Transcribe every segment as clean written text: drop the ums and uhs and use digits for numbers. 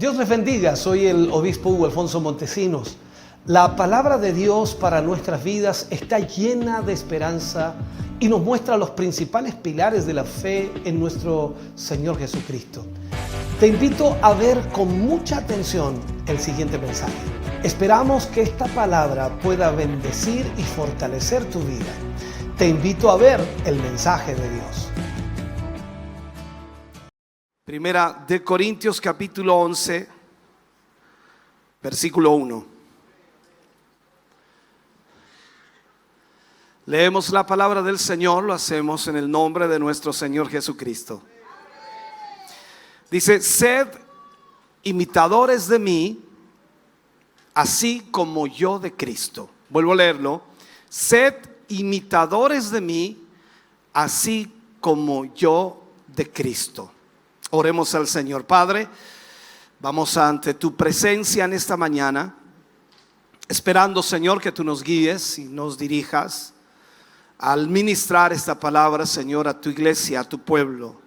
Dios les bendiga, soy el obispo Hugo Alfonso Montesinos. La palabra de Dios para nuestras vidas está llena de esperanza y nos muestra los principales pilares de la fe en nuestro Señor Jesucristo. Te invito a ver con mucha atención el siguiente mensaje. Esperamos que esta palabra pueda bendecir y fortalecer tu vida. Te invito a ver el mensaje de Dios. Primera de Corintios capítulo 11, versículo 1. Leemos la palabra del Señor, lo hacemos en el nombre de nuestro Señor Jesucristo. Dice: sed imitadores de mí, así como yo de Cristo. Vuelvo a leerlo. Sed imitadores de mí, así como yo de Cristo. Oremos al Señor. Padre, vamos ante tu presencia en esta mañana, esperando, Señor, que tú nos guíes y nos dirijas al ministrar esta palabra, Señor, a tu iglesia, a tu pueblo.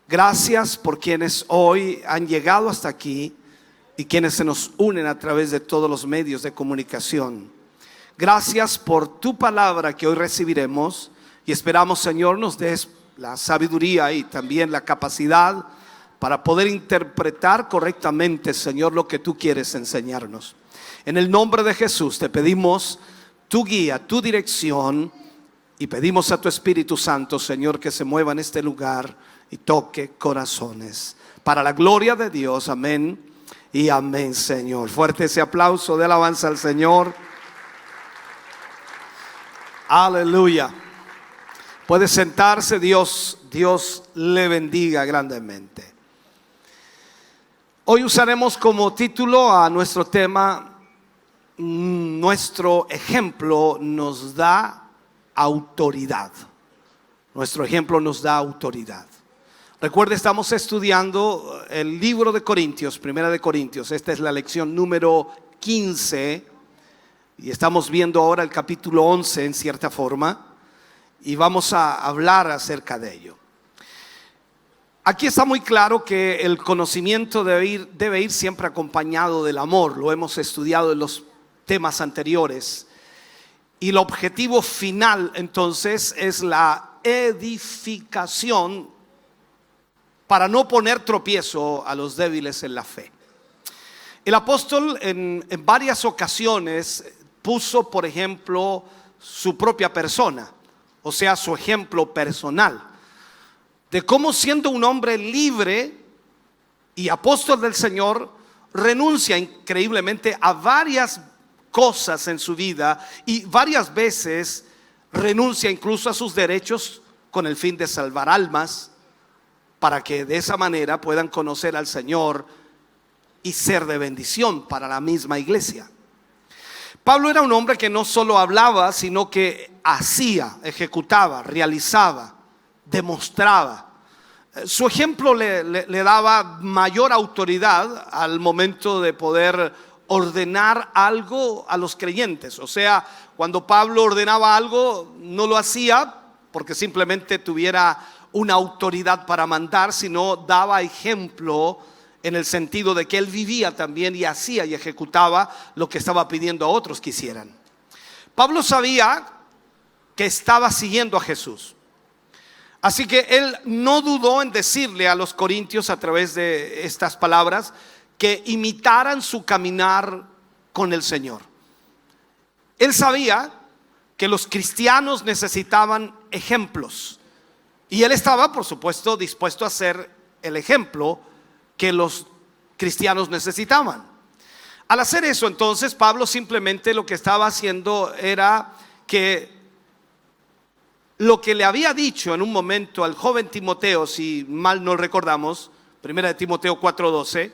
Gracias por quienes hoy han llegado hasta aquí y quienes se nos unen a través de todos los medios de comunicación. Gracias por tu palabra que hoy recibiremos y esperamos, Señor, nos des la sabiduría y también la capacidad para poder interpretar correctamente, Señor, lo que tú quieres enseñarnos. En el nombre de Jesús te pedimos tu guía, tu dirección, y pedimos a tu Espíritu Santo, Señor, que se mueva en este lugar y toque corazones. Para la gloria de Dios, amén y amén, Señor. Fuerte ese aplauso de alabanza al Señor. Aleluya. Puede sentarse. Dios le bendiga grandemente. Hoy usaremos como título a nuestro tema: nuestro ejemplo nos da autoridad. Nuestro ejemplo nos da autoridad. Recuerde, estamos estudiando el libro de Corintios, Primera de Corintios. Esta es la lección número 15 y estamos viendo ahora el capítulo 11 en cierta forma, y vamos a hablar acerca de ello. Aquí está muy claro que el conocimiento debe ir siempre acompañado del amor. Lo hemos estudiado en los temas anteriores. Y el objetivo final, entonces, es la edificación para no poner tropiezo a los débiles en la fe. El apóstol en varias ocasiones puso, por ejemplo, su propia persona, o sea, su ejemplo personal, de cómo, siendo un hombre libre y apóstol del Señor, renuncia increíblemente a varias cosas en su vida y varias veces renuncia incluso a sus derechos con el fin de salvar almas, para que de esa manera puedan conocer al Señor y ser de bendición para la misma iglesia. Pablo era un hombre que no solo hablaba, sino que hacía, ejecutaba, realizaba, demostraba. Su ejemplo le daba mayor autoridad al momento de poder ordenar algo a los creyentes. O sea, cuando Pablo ordenaba algo, no lo hacía porque simplemente tuviera una autoridad para mandar, sino daba ejemplo en el sentido de que él vivía también y hacía y ejecutaba lo que estaba pidiendo a otros que hicieran. Pablo sabía que estaba siguiendo a Jesús, así que él no dudó en decirle a los corintios a través de estas palabras que imitaran su caminar con el Señor. Él sabía que los cristianos necesitaban ejemplos y él estaba, por supuesto, dispuesto a ser el ejemplo que los cristianos necesitaban. Al hacer eso, entonces, Pablo simplemente lo que estaba haciendo era que lo que le había dicho en un momento al joven Timoteo, si mal no recordamos, Primera de Timoteo 4:12,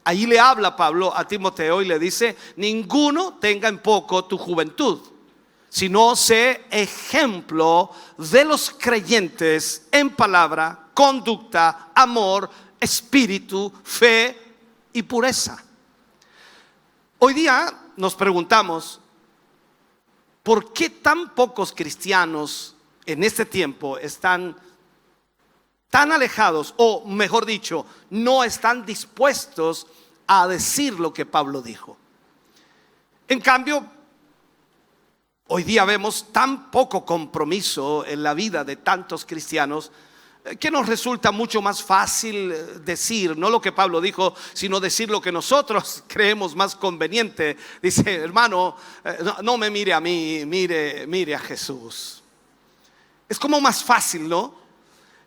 ahí le habla Pablo a Timoteo y le dice: ninguno tenga en poco tu juventud, sino sé ejemplo de los creyentes en palabra, conducta, amor, espíritu, fe y pureza. Hoy día nos preguntamos: ¿por qué tan pocos cristianos en este tiempo están tan alejados, o mejor dicho, no están dispuestos a decir lo que Pablo dijo. En cambio, hoy día vemos tan poco compromiso en la vida de tantos cristianos que nos resulta mucho más fácil decir, no lo que Pablo dijo, sino decir lo que nosotros creemos más conveniente. Dice, hermano, no me mire a mí, mire a Jesús. Es como más fácil, ¿no?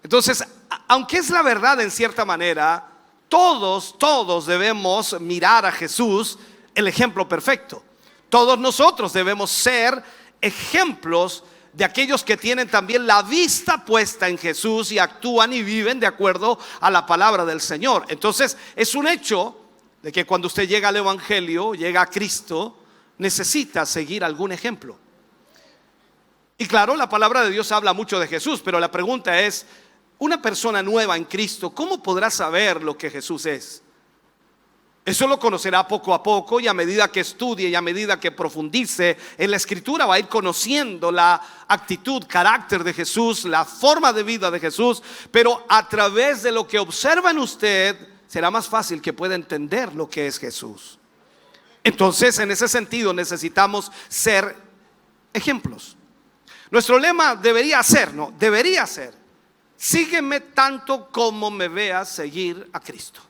Entonces, aunque es la verdad en cierta manera, todos debemos mirar a Jesús, el ejemplo perfecto. Todos nosotros debemos ser ejemplos de aquellos que tienen también la vista puesta en Jesús y actúan y viven de acuerdo a la palabra del Señor. Entonces es un hecho de que cuando usted llega al Evangelio, llega a Cristo, necesita seguir algún ejemplo. Y claro, la palabra de Dios habla mucho de Jesús, pero la pregunta es, una persona nueva en Cristo, ¿cómo podrá saber lo que Jesús es? Eso lo conocerá poco a poco, y a medida que estudie y a medida que profundice en la Escritura va a ir conociendo la actitud, carácter de Jesús, la forma de vida de Jesús. Pero a través de lo que observa en usted será más fácil que pueda entender lo que es Jesús. Entonces, en ese sentido necesitamos ser ejemplos. Nuestro lema debería ser, sígueme tanto como me veas seguir a Cristo.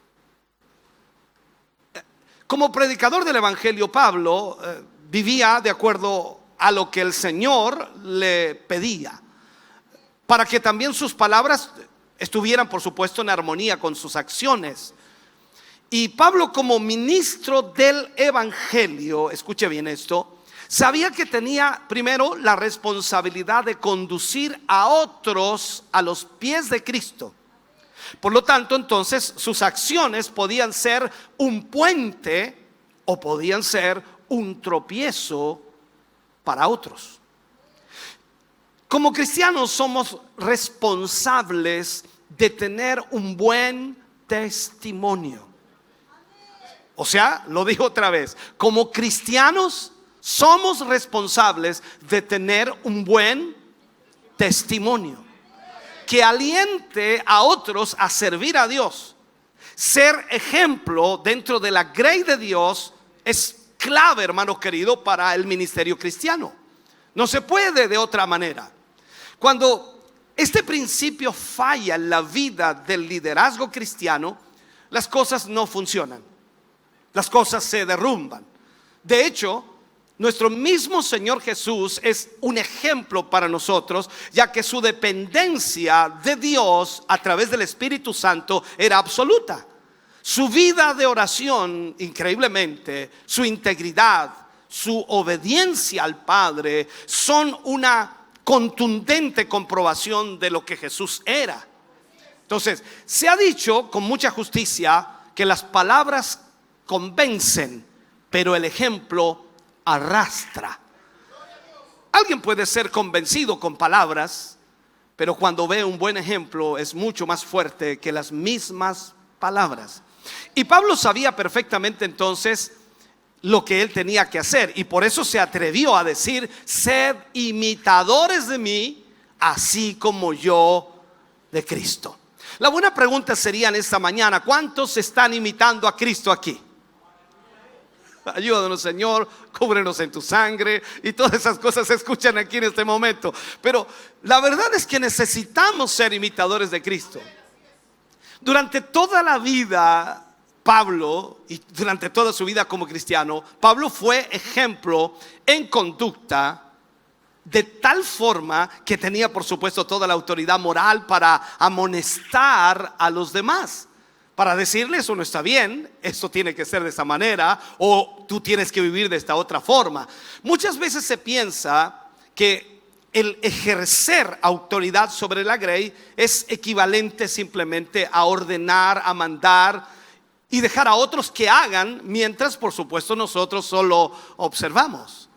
Como predicador del Evangelio, Pablo vivía de acuerdo a lo que el Señor le pedía, para que también sus palabras estuvieran, por supuesto, en armonía con sus acciones. Y Pablo, como ministro del Evangelio, escuche bien esto, sabía que tenía primero la responsabilidad de conducir a otros a los pies de Cristo. Por lo tanto, entonces, sus acciones podían ser un puente o podían ser un tropiezo para otros. Como cristianos somos responsables de tener un buen testimonio. O sea, lo digo otra vez, como cristianos somos responsables de tener un buen testimonio que aliente a otros a servir a Dios. Ser ejemplo dentro de la grey de Dios es clave, hermanos queridos, para el ministerio cristiano. No se puede de otra manera. Cuando este principio falla en la vida del liderazgo cristiano, las cosas no funcionan, las cosas se derrumban. De hecho, nuestro mismo Señor Jesús es un ejemplo para nosotros, ya que su dependencia de Dios a través del Espíritu Santo era absoluta. Su vida de oración, increíblemente, su integridad, su obediencia al Padre son una contundente comprobación de lo que Jesús era. Entonces, se ha dicho con mucha justicia que las palabras convencen, pero el ejemplo arrastra. Alguien puede ser convencido con palabras, pero cuando ve un buen ejemplo es mucho más fuerte que las mismas palabras. Y Pablo sabía perfectamente entonces lo que él tenía que hacer, y por eso se atrevió a decir: sed imitadores de mí, así como yo de Cristo. La buena pregunta sería en esta mañana: ¿cuántos están imitando a Cristo aquí? Ayúdanos, Señor, cúbrenos en tu sangre, y todas esas cosas se escuchan aquí en este momento. Pero la verdad es que necesitamos ser imitadores de Cristo. Durante toda la vida, Pablo, y durante toda su vida como cristiano, Pablo fue ejemplo en conducta, de tal forma que tenía, por supuesto, toda la autoridad moral para amonestar a los demás, para decirles: eso no está bien, esto tiene que ser de esta manera, o tú tienes que vivir de esta otra forma. Muchas veces se piensa que el ejercer autoridad sobre la grey es equivalente simplemente a ordenar, a mandar y dejar a otros que hagan, mientras por supuesto nosotros solo observamos.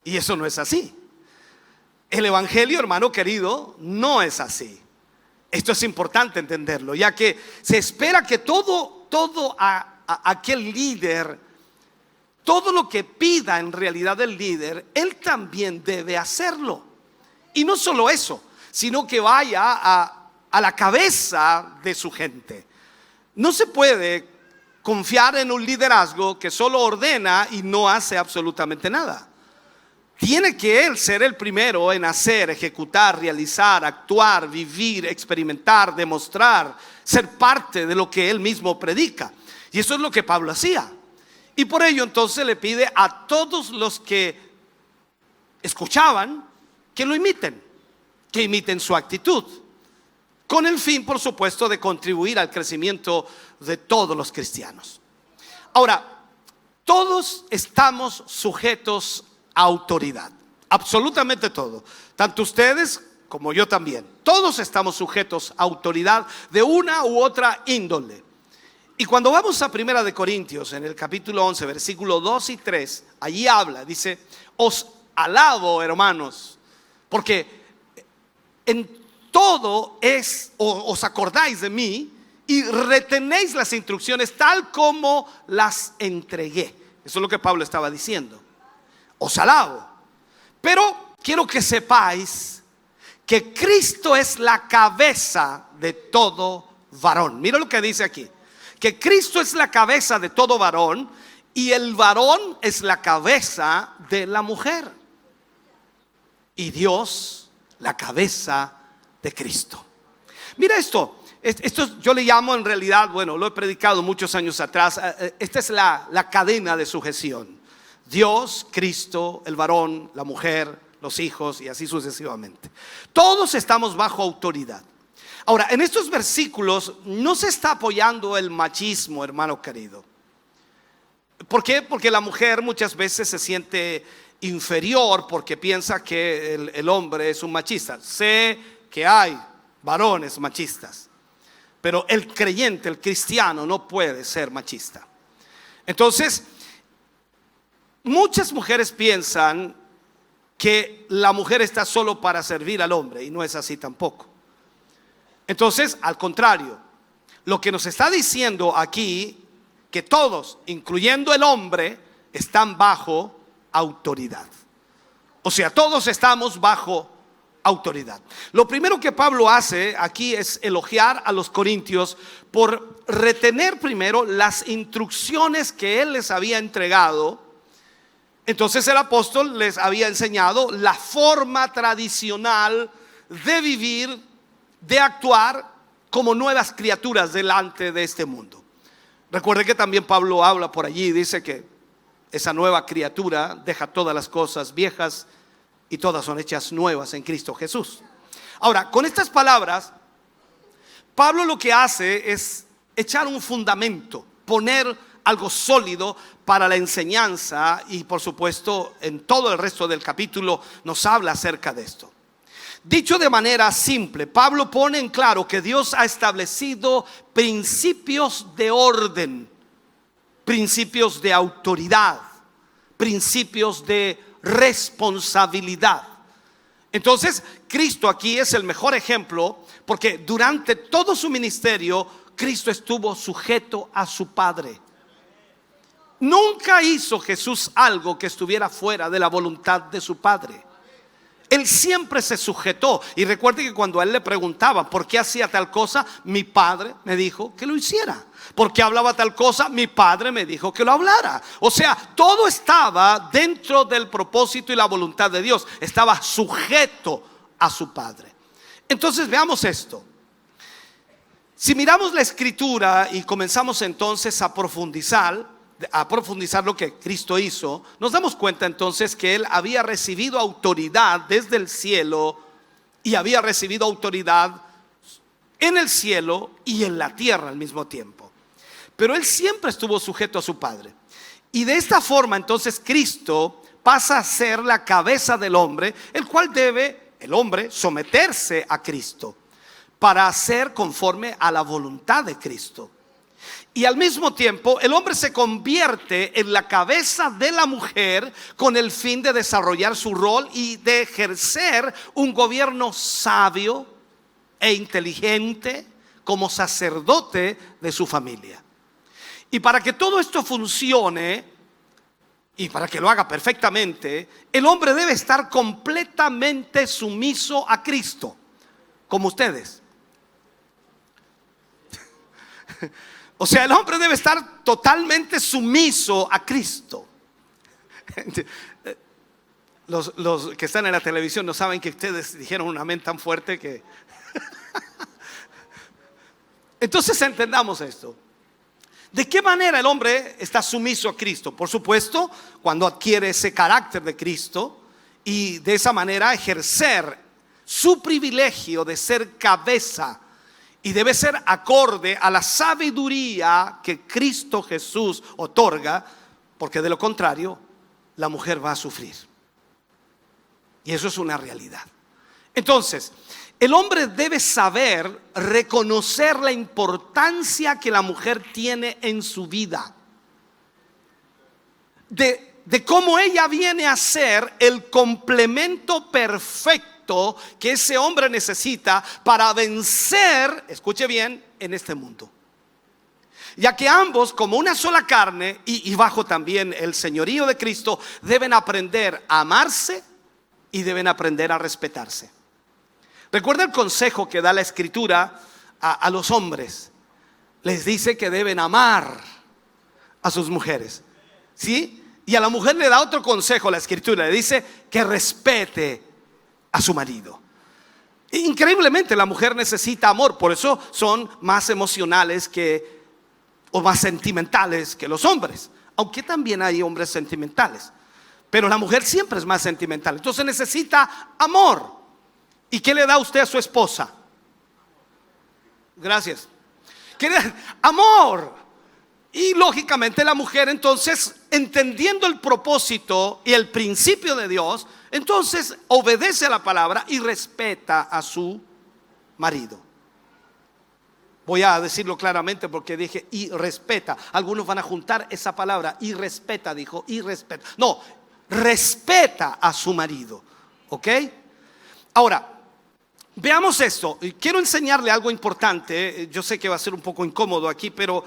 Y eso no es así. El Evangelio, hermano querido, no es así. Esto es importante entenderlo, ya que se espera que todo aquel líder, todo lo que pida en realidad el líder, él también debe hacerlo. Y no solo eso, sino que vaya a la cabeza de su gente. No se puede confiar en un liderazgo que solo ordena y no hace absolutamente nada. Tiene que él ser el primero en hacer, ejecutar, realizar, actuar, vivir, experimentar, demostrar, ser parte de lo que él mismo predica. Y eso es lo que Pablo hacía. Y por ello entonces le pide a todos los que escuchaban que lo imiten, que imiten su actitud, con el fin, por supuesto, de contribuir al crecimiento de todos los cristianos. Ahora, todos estamos sujetos a autoridad, absolutamente todo, tanto ustedes como yo también. Todos estamos sujetos a autoridad de una u otra índole. Y cuando vamos a Primera de Corintios, en el capítulo 11, versículo 2 y 3, allí habla, dice: os alabo, hermanos, porque en todo os acordáis de mí y retenéis las instrucciones tal como las entregué. Eso es lo que Pablo estaba diciendo. Os alabo, pero quiero que sepáis que Cristo es la cabeza de todo varón. Mira lo que dice aquí: que Cristo es la cabeza de todo varón y el varón es la cabeza de la mujer, y Dios la cabeza de Cristo. Mira esto yo le llamo, en realidad, bueno, lo he predicado muchos años atrás, esta es la cadena de sujeción: Dios, Cristo, el varón, la mujer, los hijos y así sucesivamente. Todos estamos bajo autoridad. Ahora, en estos versículos no se está apoyando el machismo, hermano querido. ¿Por qué? Porque la mujer muchas veces se siente inferior porque piensa que el hombre es un machista. Sé que hay varones machistas, pero el creyente, el cristiano, no puede ser machista. Entonces, muchas mujeres piensan que la mujer está solo para servir al hombre, y no es así tampoco. Entonces, al contrario, lo que nos está diciendo aquí, que todos, incluyendo el hombre, están bajo autoridad. O sea, todos estamos bajo autoridad. Lo primero que Pablo hace aquí es elogiar a los corintios por retener primero las instrucciones que él les había entregado. Entonces el apóstol les había enseñado la forma tradicional de vivir, de actuar como nuevas criaturas delante de este mundo. Recuerde que también Pablo habla por allí, dice que esa nueva criatura deja todas las cosas viejas y todas son hechas nuevas en Cristo Jesús. Ahora, con estas palabras, Pablo lo que hace es echar un fundamento, poner algo sólido para la enseñanza, y por supuesto en todo el resto del capítulo nos habla acerca de esto. Dicho de manera simple, Pablo pone en claro que Dios ha establecido principios de orden, principios de autoridad, principios de responsabilidad. Entonces, Cristo aquí es el mejor ejemplo, porque durante todo su ministerio, Cristo estuvo sujeto a su Padre. Nunca hizo Jesús algo que estuviera fuera de la voluntad de su Padre. Él siempre se sujetó. Y recuerde que cuando a él le preguntaban por qué hacía tal cosa, mi Padre me dijo que lo hiciera. ¿Por qué hablaba tal cosa? Mi Padre me dijo que lo hablara. O sea, todo estaba dentro del propósito y la voluntad de Dios. Estaba sujeto a su Padre. Entonces veamos esto. Si miramos la escritura y comenzamos entonces a profundizar lo que Cristo hizo, nos damos cuenta entonces que Él había recibido autoridad desde el cielo, y había recibido autoridad en el cielo y en la tierra al mismo tiempo. Pero Él siempre estuvo sujeto a su Padre. Y de esta forma entonces Cristo pasa a ser la cabeza del hombre, el cual debe, el hombre, someterse a Cristo para hacer conforme a la voluntad de Cristo. Y al mismo tiempo el hombre se convierte en la cabeza de la mujer con el fin de desarrollar su rol y de ejercer un gobierno sabio e inteligente como sacerdote de su familia. Y para que todo esto funcione y para que lo haga perfectamente, el hombre debe estar completamente sumiso a Cristo, como ustedes. O sea, el hombre debe estar totalmente sumiso a Cristo. Los que están en la televisión no saben que ustedes dijeron un amén tan fuerte que... Entonces entendamos esto. ¿De qué manera el hombre está sumiso a Cristo? Por supuesto, cuando adquiere ese carácter de Cristo y de esa manera ejercer su privilegio de ser cabeza, y debe ser acorde a la sabiduría que Cristo Jesús otorga, porque de lo contrario la mujer va a sufrir. Y eso es una realidad. Entonces, el hombre debe saber reconocer la importancia que la mujer tiene en su vida, de cómo ella viene a ser el complemento perfecto que ese hombre necesita para vencer, escuche bien, en este mundo. Ya que ambos, como una sola carne y bajo también el señorío de Cristo, deben aprender a amarse y deben aprender a respetarse. Recuerda el consejo que da la Escritura a los hombres. Les dice que deben amar a sus mujeres, ¿sí? Y a la mujer le da otro consejo la Escritura. Le dice que respete a su marido. Increíblemente la mujer necesita amor. Por eso son más emocionales o más sentimentales que los hombres. Aunque también hay hombres sentimentales, pero la mujer siempre es más sentimental. Entonces necesita amor. ¿Y qué le da usted a su esposa? Gracias. ¿Qué le da? Amor. Y lógicamente la mujer, entonces, entendiendo el propósito y el principio de Dios, entonces obedece a la palabra y respeta a su marido. Voy a decirlo claramente porque dije y respeta. Algunos van a juntar esa palabra y respeta, dijo y respeta. No, respeta a su marido. ¿Ok? Ahora, veamos esto. Quiero enseñarle algo importante. Yo sé que va a ser un poco incómodo aquí, pero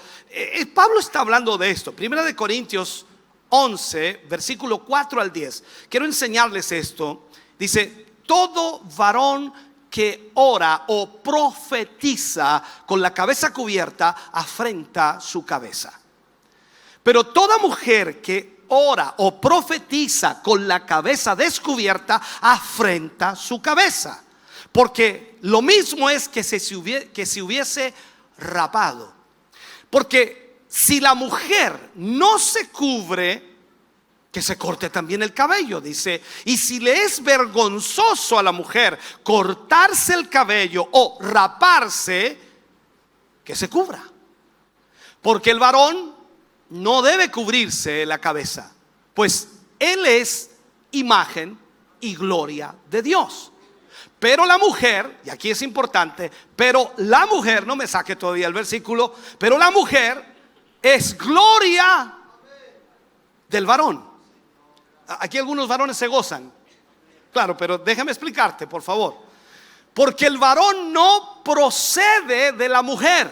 Pablo está hablando de esto. Primera de Corintios 11, versículo 4 al 10. Quiero enseñarles esto. Dice, todo varón que ora o profetiza con la cabeza cubierta afrenta su cabeza. Pero toda mujer que ora o profetiza con la cabeza descubierta afrenta su cabeza. Porque lo mismo es que si hubiese rapado. Porque si la mujer no se cubre, que se corte también el cabello, dice. Y si le es vergonzoso a la mujer cortarse el cabello o raparse, que se cubra. Porque el varón no debe cubrirse la cabeza, pues él es imagen y gloria de Dios. Pero la mujer, y aquí es importante, pero la mujer, no me saque todavía el versículo, pero la mujer es gloria del varón. Aquí algunos varones se gozan. Claro, pero déjame explicarte, por favor. Porque el varón no procede de la mujer.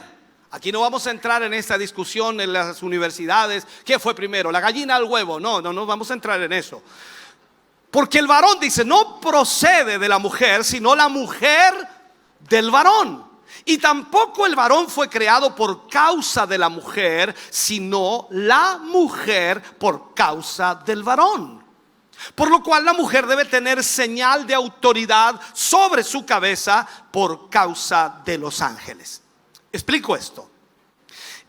Aquí no vamos a entrar en esta discusión en las universidades. ¿Qué fue primero, la gallina o el huevo? No vamos a entrar en eso. Porque el varón, dice, no procede de la mujer, sino la mujer del varón. Y tampoco el varón fue creado por causa de la mujer, sino la mujer por causa del varón. Por lo cual la mujer debe tener señal de autoridad sobre su cabeza por causa de los ángeles. Explico esto.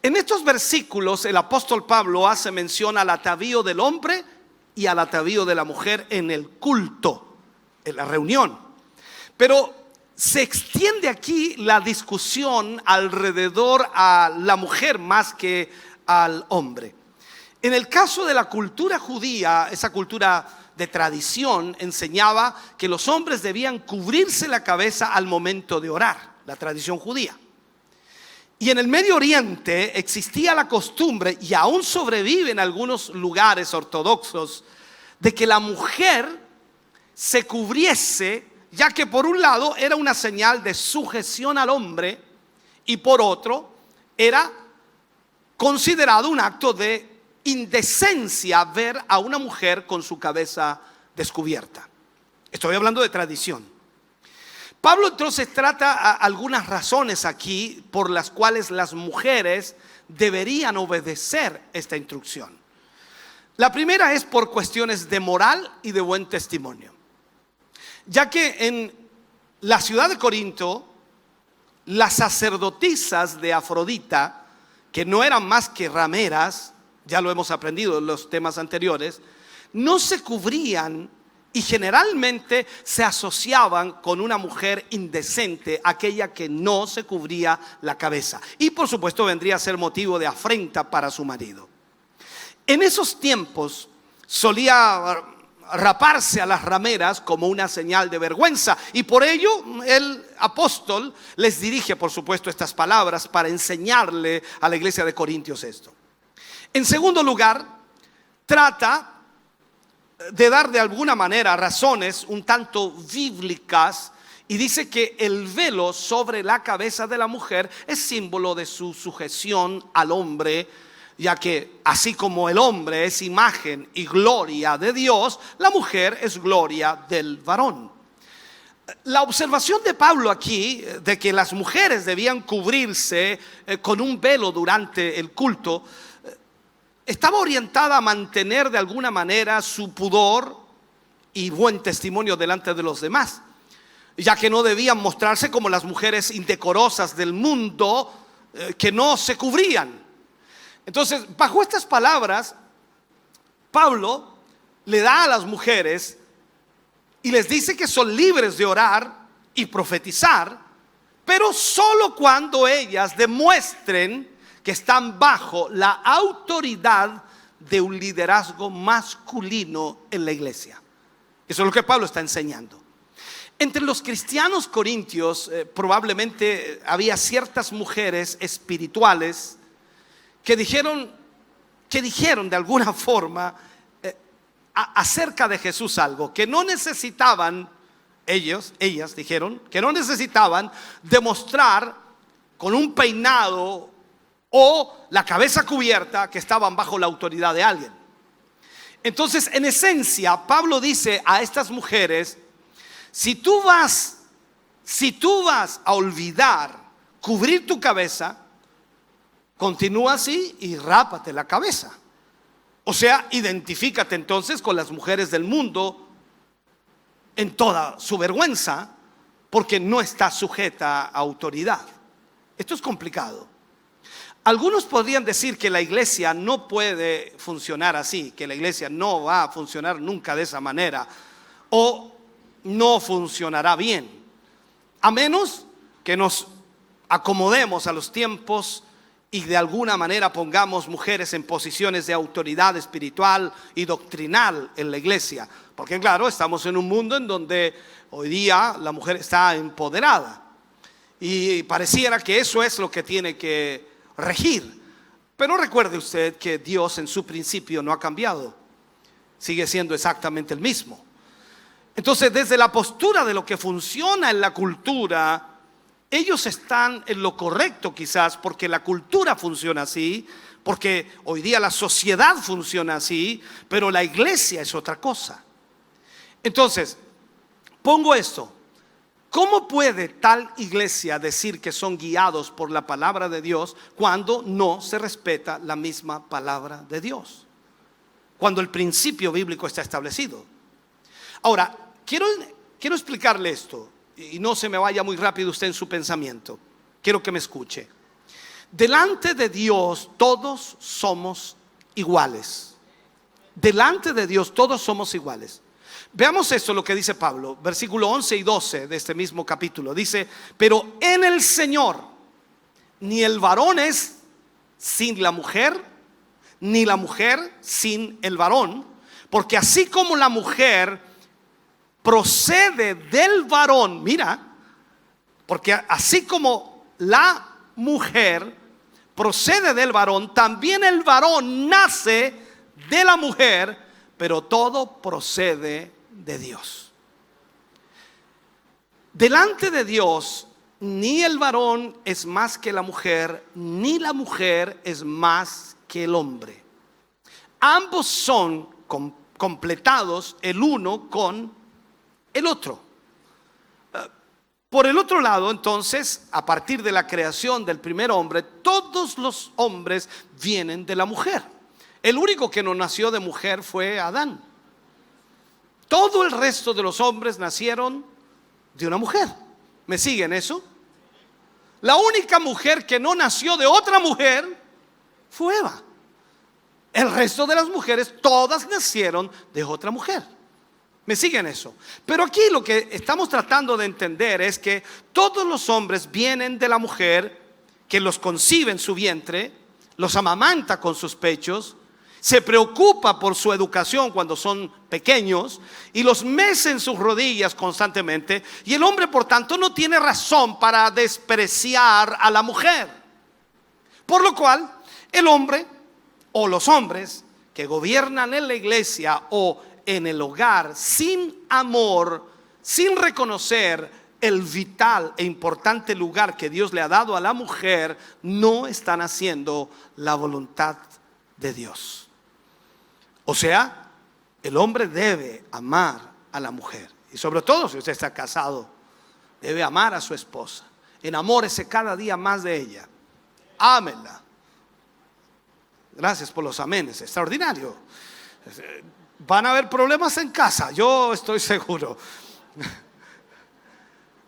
En estos versículos el apóstol Pablo hace mención al atavío del hombre y al atavío de la mujer en el culto, en la reunión. Pero se extiende aquí la discusión alrededor a la mujer más que al hombre. En el caso de la cultura judía, esa cultura de tradición enseñaba que los hombres debían cubrirse la cabeza al momento de orar, la tradición judía. Y en el Medio Oriente existía la costumbre, y aún sobrevive en algunos lugares ortodoxos, de que la mujer se cubriese, ya que por un lado era una señal de sujeción al hombre y por otro era considerado un acto de indecencia ver a una mujer con su cabeza descubierta. Estoy hablando de tradición. Pablo entonces trata algunas razones aquí por las cuales las mujeres deberían obedecer esta instrucción. La primera es por cuestiones de moral y de buen testimonio, ya que en la ciudad de Corinto, las sacerdotisas de Afrodita, que no eran más que rameras, ya lo hemos aprendido en los temas anteriores, no se cubrían y generalmente se asociaban con una mujer indecente, aquella que no se cubría la cabeza. Y por supuesto vendría a ser motivo de afrenta para su marido. En esos tiempos solía raparse a las rameras como una señal de vergüenza, y por ello el apóstol les dirige, por supuesto, estas palabras para enseñarle a la iglesia de Corintios esto. En segundo lugar, trata de dar de alguna manera razones un tanto bíblicas, y dice que el velo sobre la cabeza de la mujer es símbolo de su sujeción al hombre, ya que así como el hombre es imagen y gloria de Dios, la mujer es gloria del varón. La observación de Pablo aquí de que las mujeres debían cubrirse con un velo durante el culto estaba orientada a mantener de alguna manera su pudor y buen testimonio delante de los demás, ya que no debían mostrarse como las mujeres indecorosas del mundo que no se cubrían. Entonces, bajo estas palabras, Pablo le da a las mujeres y les dice que son libres de orar y profetizar, pero solo cuando ellas demuestren que están bajo la autoridad de un liderazgo masculino en la iglesia. Eso es lo que Pablo está enseñando. Entre los cristianos corintios probablemente había ciertas mujeres espirituales que dijeron de alguna forma acerca de Jesús algo, que no necesitaban, ellas dijeron, que no necesitaban demostrar con un peinado o la cabeza cubierta que estaban bajo la autoridad de alguien. Entonces, en esencia, Pablo dice a estas mujeres: si tú vas a olvidar cubrir tu cabeza, continúa así y rápate la cabeza. O sea, identifícate entonces con las mujeres del mundo en toda su vergüenza, porque no está sujeta a autoridad. Esto es complicado. Algunos podrían decir que la iglesia no puede funcionar así, que la iglesia no va a funcionar nunca de esa manera, o no funcionará bien, a menos que nos acomodemos a los tiempos y de alguna manera pongamos mujeres en posiciones de autoridad espiritual y doctrinal en la iglesia. Porque claro, estamos en un mundo en donde hoy día la mujer está empoderada y pareciera que eso es lo que tiene que regir. Pero recuerde usted que Dios en su principio no ha cambiado, sigue siendo exactamente el mismo. Entonces, desde la postura de lo que funciona en la cultura, ellos están en lo correcto quizás, porque la cultura funciona así, porque hoy día la sociedad funciona así, pero la iglesia es otra cosa. Entonces, pongo esto: ¿cómo puede tal iglesia decir que son guiados por la palabra de Dios cuando no se respeta la misma palabra de Dios? Cuando el principio bíblico está establecido. Ahora, quiero explicarle esto, y no se me vaya muy rápido usted en su pensamiento. Quiero que me escuche. Delante de Dios todos somos iguales. Delante de Dios todos somos iguales. Veamos esto, lo que dice Pablo, versículo 11 y 12 de este mismo capítulo. Dice: pero en el Señor ni el varón es sin la mujer, ni la mujer sin el varón, porque así como la mujer procede del varón, mira, porque así como la mujer procede del varón, también el varón nace de la mujer, pero todo procede de Dios. Delante de Dios, ni el varón es más que la mujer, ni la mujer es más que el hombre. Ambos son completados el uno con el otro. Por el otro lado, entonces, a partir de la creación del primer hombre, todos los hombres vienen de la mujer. El único que no nació de mujer fue Adán. Todo el resto de los hombres nacieron de una mujer. ¿Me siguen eso? La única mujer que no nació de otra mujer fue Eva. El resto de las mujeres, todas nacieron de otra mujer. ¿Me siguen eso? Pero aquí lo que estamos tratando de entender es que todos los hombres vienen de la mujer, que los concibe en su vientre, los amamanta con sus pechos, se preocupa por su educación cuando son pequeños y los mece en sus rodillas constantemente. Y el hombre, por tanto, no tiene razón para despreciar a la mujer. Por lo cual, el hombre o los hombres que gobiernan en la iglesia o en el hogar sin amor, sin reconocer el vital e importante lugar que Dios le ha dado a la mujer, no están haciendo la voluntad de Dios. O sea, el hombre debe amar a la mujer. Y sobre todo si usted está casado, debe amar a su esposa. Enamórese cada día más de ella. Ámela. Gracias por los amenes, extraordinario. Van a haber problemas en casa, yo estoy seguro.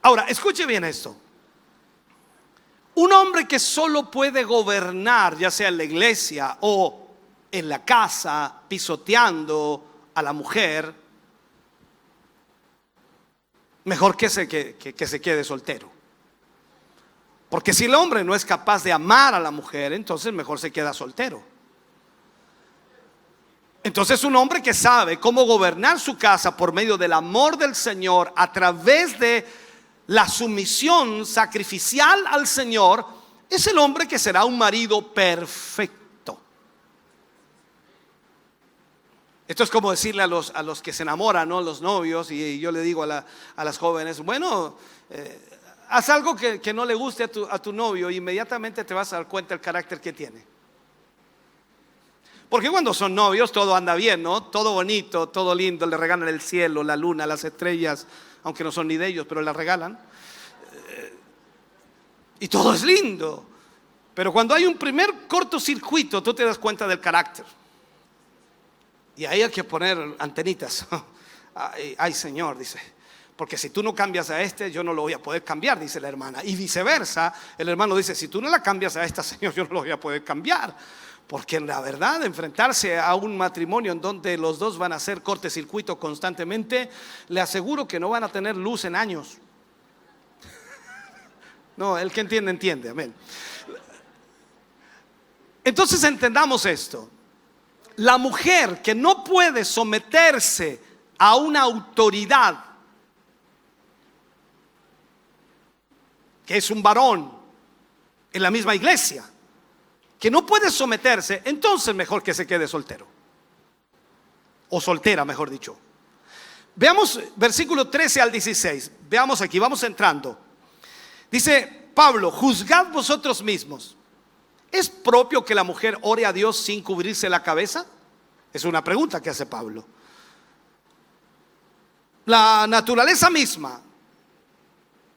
Ahora, escuche bien esto. Un hombre que solo puede gobernar, ya sea en la iglesia o en la casa, pisoteando a la mujer, mejor que se quede soltero. Porque si el hombre no es capaz de amar a la mujer, entonces mejor se queda soltero. Entonces un hombre que sabe cómo gobernar su casa por medio del amor del Señor, a través de la sumisión sacrificial al Señor, es el hombre que será un marido perfecto. Esto es como decirle a los que se enamoran, ¿no? Los novios, y yo le digo a las jóvenes, bueno, haz algo que no le guste a tu novio, e inmediatamente te vas a dar cuenta del carácter que tiene. Porque cuando son novios todo anda bien, ¿no? Todo bonito, todo lindo, le regalan el cielo, la luna, las estrellas, aunque no son ni de ellos, pero las regalan. Y todo es lindo. Pero cuando hay un primer cortocircuito, tú te das cuenta del carácter. Y ahí hay que poner antenitas. Ay, Señor, dice, porque si tú no cambias a este, yo no lo voy a poder cambiar, dice la hermana. Y viceversa, el hermano dice, si tú no la cambias a esta, Señor, yo no lo voy a poder cambiar. Porque en la verdad, enfrentarse a un matrimonio en donde los dos van a hacer cortocircuito constantemente, le aseguro que no van a tener luz en años. No, el que entiende, entiende, amén. Entonces entendamos esto. La mujer que no puede someterse a una autoridad, que es un varón en la misma iglesia, que no puede someterse, entonces mejor que se quede soltero. O soltera, mejor dicho. Veamos versículo 13 al 16. Veamos aquí, vamos entrando. Dice Pablo, juzgad vosotros mismos. ¿Es propio que la mujer ore a Dios sin cubrirse la cabeza? Es una pregunta que hace Pablo. La naturaleza misma,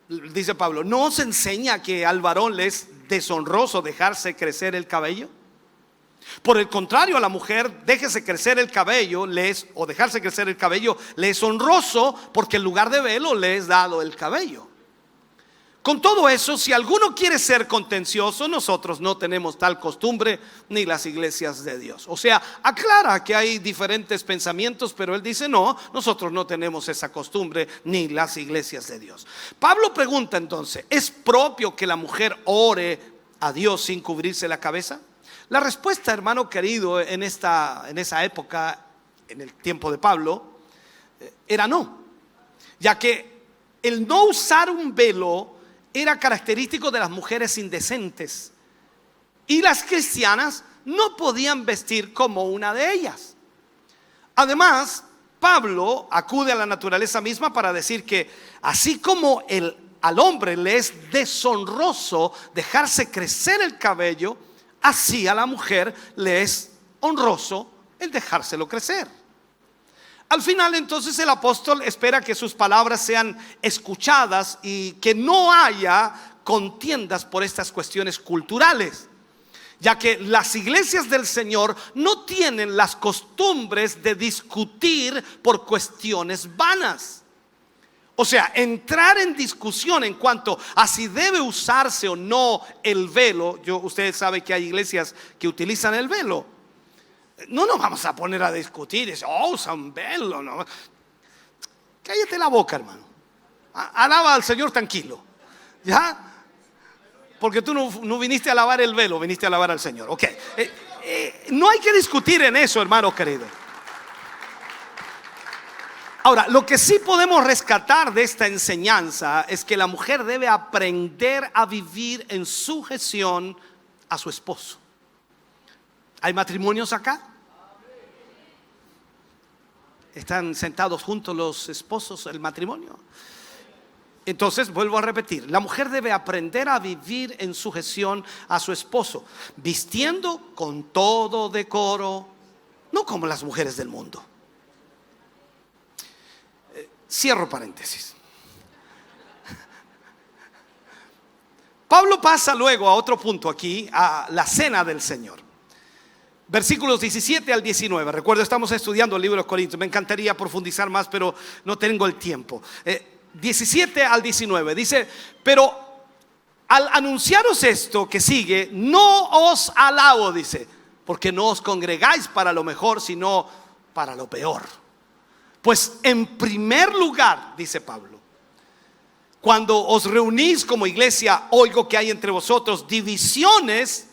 dice Pablo, ¿no os enseña que al varón le es deshonroso dejarse crecer el cabello? Por el contrario, a la mujer déjese crecer el cabello, o dejarse crecer el cabello le es honroso, porque en lugar de velo le es dado el cabello. Con todo eso, si alguno quiere ser contencioso, nosotros no tenemos tal costumbre, ni las iglesias de Dios. O sea, aclara que hay diferentes pensamientos, pero él dice no, nosotros no tenemos esa costumbre, ni las iglesias de Dios. Pablo pregunta entonces, ¿es propio que la mujer ore a Dios sin cubrirse la cabeza? La respuesta, hermano querido, en esa época, en el tiempo de Pablo, era no. Ya que el no usar un velo era característico de las mujeres indecentes, y las cristianas no podían vestir como una de ellas. Además, Pablo acude a la naturaleza misma para decir que así como al hombre le es deshonroso dejarse crecer el cabello, así a la mujer le es honroso el dejárselo crecer. Al final entonces el apóstol espera que sus palabras sean escuchadas y que no haya contiendas por estas cuestiones culturales, ya que las iglesias del Señor no tienen las costumbres de discutir por cuestiones vanas. O sea, entrar en discusión en cuanto a si debe usarse o no el velo. Ustedes saben que hay iglesias que utilizan el velo. No nos vamos a poner a discutir, usa un velo, no. Cállate la boca, hermano. Alaba al Señor tranquilo, ¿ya? Porque tú no viniste a alabar el velo, viniste a alabar al Señor. Ok. No hay que discutir en eso, hermano querido. Ahora, lo que sí podemos rescatar de esta enseñanza es que la mujer debe aprender a vivir en sujeción a su esposo. ¿Hay matrimonios acá? ¿Están sentados juntos los esposos, el matrimonio? Entonces, vuelvo a repetir, la mujer debe aprender a vivir en sujeción a su esposo, vistiendo con todo decoro, no como las mujeres del mundo. Cierro paréntesis. Pablo pasa luego a otro punto aquí, a la cena del Señor. Versículos 17 al 19. Recuerdo, estamos estudiando el libro de los Corintios. Me encantaría profundizar más, pero no tengo el tiempo. 17 al 19 dice: pero al anunciaros esto que sigue, no os alabo, dice, porque no os congregáis para lo mejor, sino para lo peor. Pues en primer lugar, dice Pablo, cuando os reunís como iglesia, oigo que hay entre vosotros divisiones,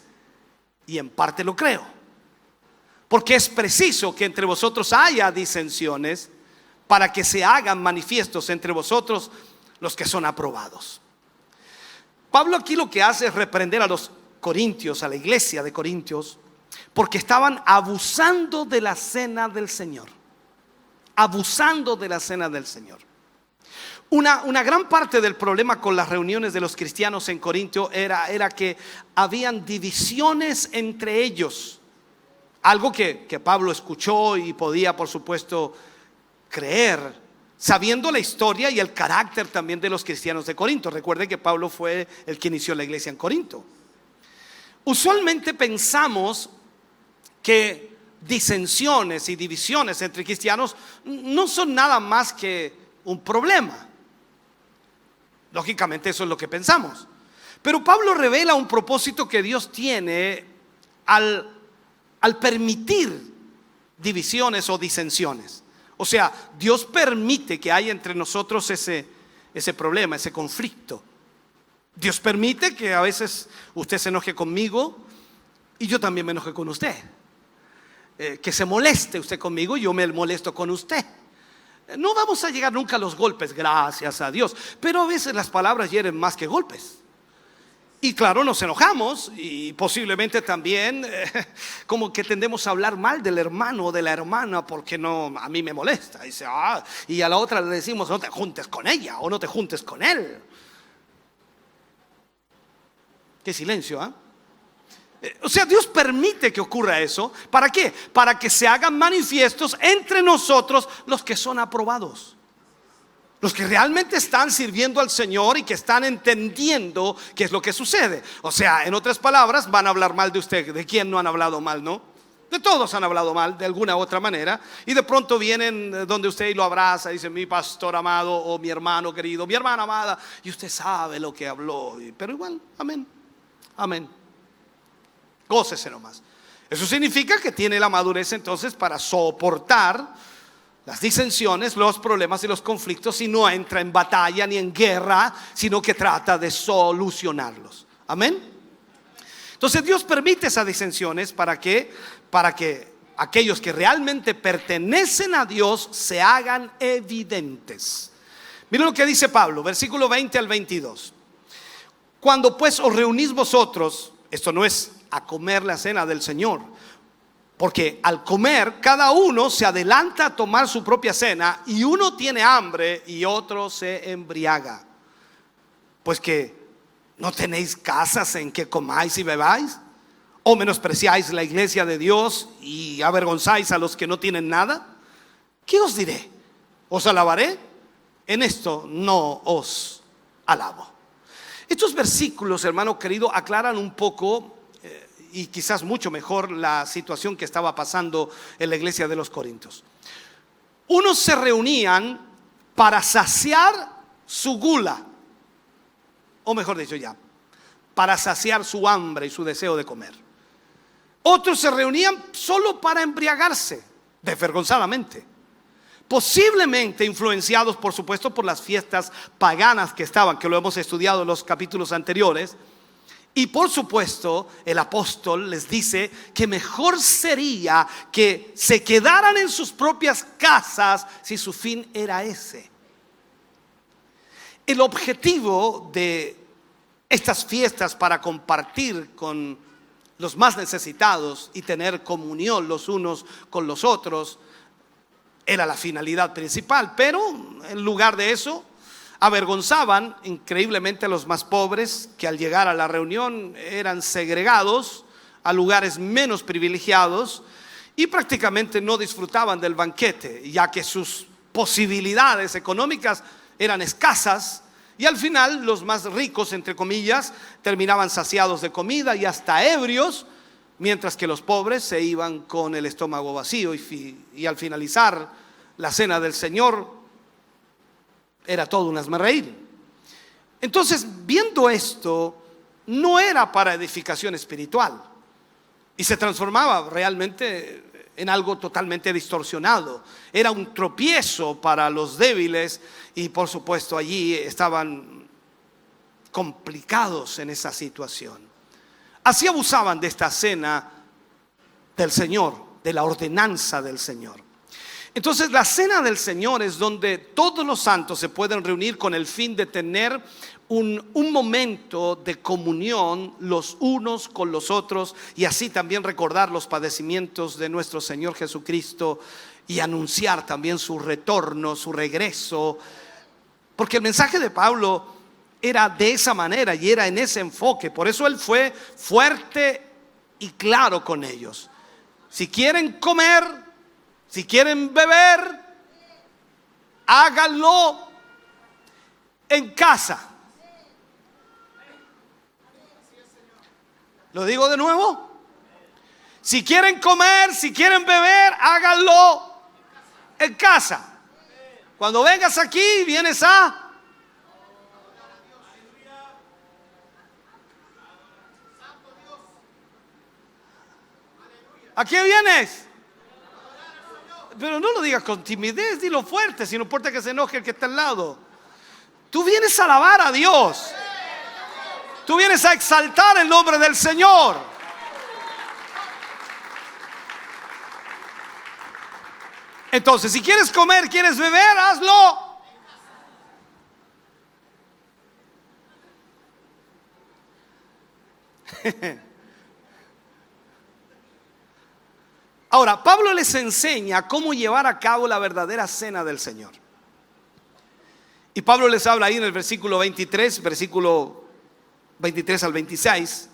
y en parte lo creo, porque es preciso que entre vosotros haya disensiones, para que se hagan manifiestos entre vosotros los que son aprobados. Pablo aquí lo que hace es reprender a los corintios, a la iglesia de Corintios, porque estaban abusando de la cena del Señor. Abusando de la cena del Señor. Una gran parte del problema con las reuniones de los cristianos en Corintio era que habían divisiones entre ellos. Algo que Pablo escuchó y podía, por supuesto, creer, sabiendo la historia y el carácter también de los cristianos de Corinto. Recuerden que Pablo fue el que inició la iglesia en Corinto. Usualmente pensamos que disensiones y divisiones entre cristianos no son nada más que un problema. Lógicamente eso es lo que pensamos. Pero Pablo revela un propósito que Dios tiene al permitir divisiones o disensiones. O sea, Dios permite que haya entre nosotros ese problema, ese conflicto. Dios permite que a veces usted se enoje conmigo y yo también me enoje con usted. Que se moleste usted conmigo y yo me molesto con usted. No vamos a llegar nunca a los golpes, gracias a Dios, pero a veces las palabras hieren más que golpes. Y claro, nos enojamos y posiblemente también como que tendemos a hablar mal del hermano o de la hermana porque no, a mí me molesta. Dice, y a la otra le decimos, no te juntes con ella o no te juntes con él. Qué silencio, O sea, Dios permite que ocurra eso. ¿Para qué? Para que se hagan manifiestos entre nosotros los que son aprobados, los que realmente están sirviendo al Señor y que están entendiendo qué es lo que sucede. O sea, en otras palabras, van a hablar mal de usted. ¿De quién no han hablado mal, no? De todos han hablado mal de alguna u otra manera. Y de pronto vienen donde usted y lo abraza, dice, mi pastor amado o mi hermano querido, mi hermana amada, y usted sabe lo que habló. Pero igual, amén, amén. Gócese nomás. Eso significa que tiene la madurez entonces para soportar las disensiones, los problemas y los conflictos, y no entra en batalla ni en guerra, sino que trata de solucionarlos. Amén. Entonces Dios permite esas disensiones para que aquellos que realmente pertenecen a Dios se hagan evidentes. Miren lo que dice Pablo, versículo 20 al 22. Cuando pues os reunís vosotros, esto no es a comer la cena del Señor, porque al comer cada uno se adelanta a tomar su propia cena, y uno tiene hambre y otro se embriaga. Pues que no tenéis casas en que comáis y bebáis, o menospreciáis la iglesia de Dios y avergonzáis a los que no tienen nada. ¿qué os diré? ¿Os alabaré? En esto no os alabo. Estos versículos, hermano querido, aclaran un poco y quizás mucho mejor la situación que estaba pasando en la iglesia de los Corintios. Unos se reunían para saciar su gula, o mejor dicho ya, para saciar su hambre y su deseo de comer. Otros se reunían solo para embriagarse, desvergonzadamente. Posiblemente influenciados, por supuesto, por las fiestas paganas que estaban, que lo hemos estudiado en los capítulos anteriores. Y por supuesto, el apóstol les dice que mejor sería que se quedaran en sus propias casas si su fin era ese. El objetivo de estas fiestas para compartir con los más necesitados y tener comunión los unos con los otros era la finalidad principal, pero en lugar de eso avergonzaban increíblemente a los más pobres, que al llegar a la reunión eran segregados a lugares menos privilegiados y prácticamente no disfrutaban del banquete, ya que sus posibilidades económicas eran escasas. Y al final los más ricos, entre comillas, terminaban saciados de comida y hasta ebrios, mientras que los pobres se iban con el estómago vacío y al finalizar la cena del Señor era todo un hazmerreír. Entonces, viendo esto, no era para edificación espiritual y se transformaba realmente en algo totalmente distorsionado. Era un tropiezo para los débiles y por supuesto allí estaban complicados en esa situación. Así abusaban de esta cena del Señor, de la ordenanza del Señor. Entonces la cena del Señor es donde todos los santos se pueden reunir con el fin de tener un momento de comunión los unos con los otros y así también recordar los padecimientos de nuestro Señor Jesucristo y anunciar también su retorno, su regreso. Porque el mensaje de Pablo era de esa manera y era en ese enfoque. Por eso él fue fuerte y claro con ellos. Si quieren comer, si quieren beber, háganlo en casa. Lo digo de nuevo. Si quieren comer, si quieren beber, háganlo en casa. Cuando vengas aquí, vienes a... ¿A qué vienes? Pero no lo digas con timidez, dilo fuerte, si no importa que se enoje el que está al lado. Tú vienes a alabar a Dios. Tú vienes a exaltar el nombre del Señor. Entonces, si quieres comer, quieres beber, hazlo. Ahora, Pablo les enseña cómo llevar a cabo la verdadera cena del Señor. Y Pablo les habla ahí en el versículo 23, versículo 23 al 26,